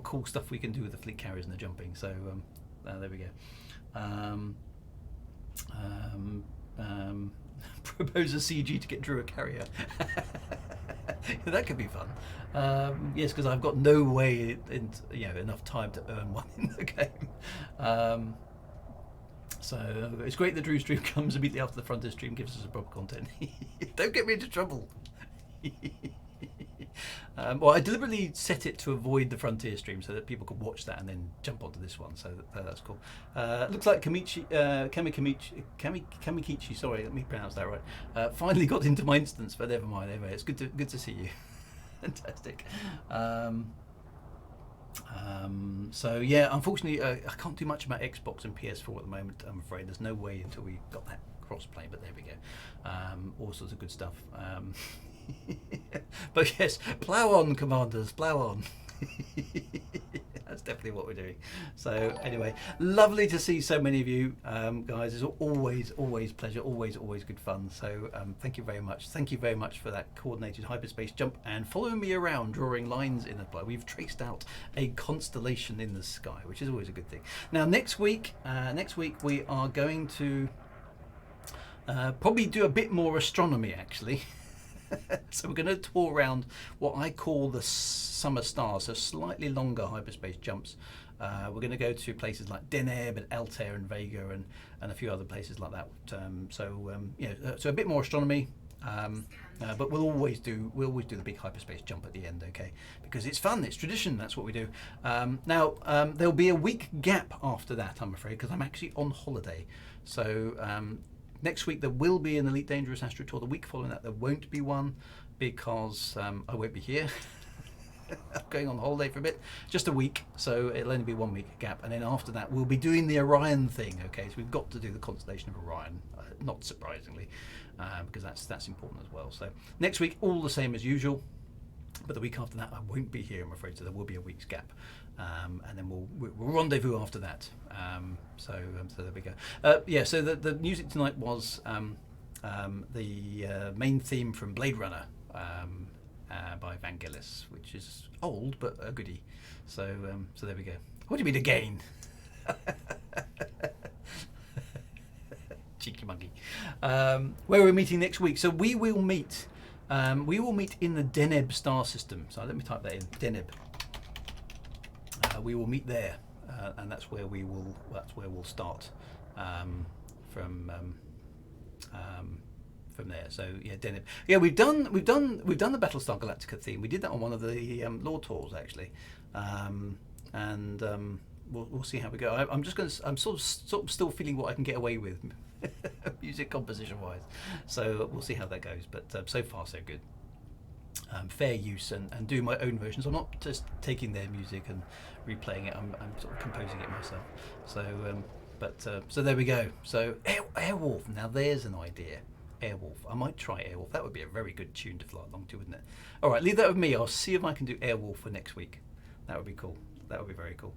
Speaker 1: cool stuff we can do with the fleet carriers and the jumping. So there we go. Propose a CG to get Drew a carrier. That could be fun. Yes, because I've got no way, enough time to earn one in the game. So it's great that Drew's stream comes immediately after the Frontier stream, gives us a proper content. Don't get me into trouble. Well, I deliberately set it to avoid the Frontier stream so that people could watch that and then jump onto this one. So that's cool. Looks like Kamikichi, sorry, let me pronounce that right. Finally got into my instance, but never mind. Anyway, it's good to see you. Fantastic. So yeah, unfortunately, I can't do much about Xbox and PS4 at the moment. I'm afraid there's no way until we got that cross-play. But there we go. All sorts of good stuff. But yes, plough on, Commanders, plough on. That's definitely what we're doing. So anyway, lovely to see so many of you guys. It's always pleasure, always good fun. So thank you very much. Thank you very much for that coordinated hyperspace jump and following me around, drawing lines in the Plough. We've traced out a constellation in the sky, which is always a good thing. Now next week we are going to probably do a bit more astronomy actually. So we're going to tour around what I call the summer stars, so slightly longer hyperspace jumps. We're going to go to places like Deneb and Altair and Vega and a few other places like that. So a bit more astronomy, but we'll always do the big hyperspace jump at the end, okay? Because it's fun, it's tradition, that's what we do. Now there'll be a week gap after that, I'm afraid, because I'm actually on holiday. So next week there will be an Elite Dangerous Astro Tour. The week following that there won't be one because I won't be here. I'm going on holiday for a bit, just a week, so it'll only be 1 week gap, and then after that we'll be doing the Orion thing, okay? So we've got to do the constellation of Orion, not surprisingly, because that's important as well. So next week all the same as usual, but the week after that I won't be here, I'm afraid, so there will be a week's gap, and then we'll rendezvous after that. So there we go. Yeah, so the music tonight was the main theme from Blade Runner by Vangelis, which is old but a goodie. So there we go. What do you mean again? Cheeky monkey. Where we're meeting next week. So we will meet in the Deneb star system. So let me type that in. Deneb. We will meet there, and that's where we'll start from there. So yeah, Deneb. Yeah, we've done the Battlestar Galactica theme. We did that on one of the lore tours actually, and we'll see how we go. I'm sort of still feeling what I can get away with, music composition wise. So we'll see how that goes. But so far so good. Fair use and do my own versions. I'm not just taking their music and replaying it. I'm sort of composing it myself. So so there we go. So Airwolf. Now there's an idea. Airwolf. I might try Airwolf. That would be a very good tune to fly along to, wouldn't it? All right, leave that with me. I'll see if I can do Airwolf for next week. That would be cool. That would be very cool.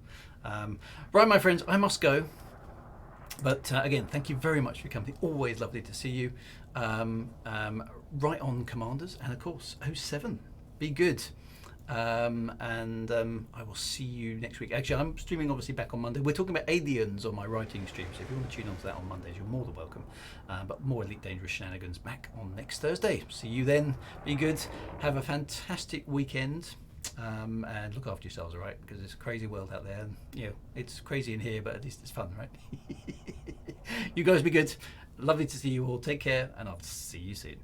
Speaker 1: Right, my friends, I must go. But again, thank you very much for your company. Always lovely to see you. Right on, Commanders, and of course, 07. Be good. I will see you next week. Actually, I'm streaming obviously back on Monday. We're talking about aliens on my writing stream, so if you want to tune on to that on Mondays, you're more than welcome. But more Elite Dangerous shenanigans back on next Thursday. See you then. Be good. Have a fantastic weekend. And look after yourselves, all right? Because it's a crazy world out there. And, you know, it's crazy in here, but at least it's fun, right? You guys be good. Lovely to see you all. Take care, and I'll see you soon.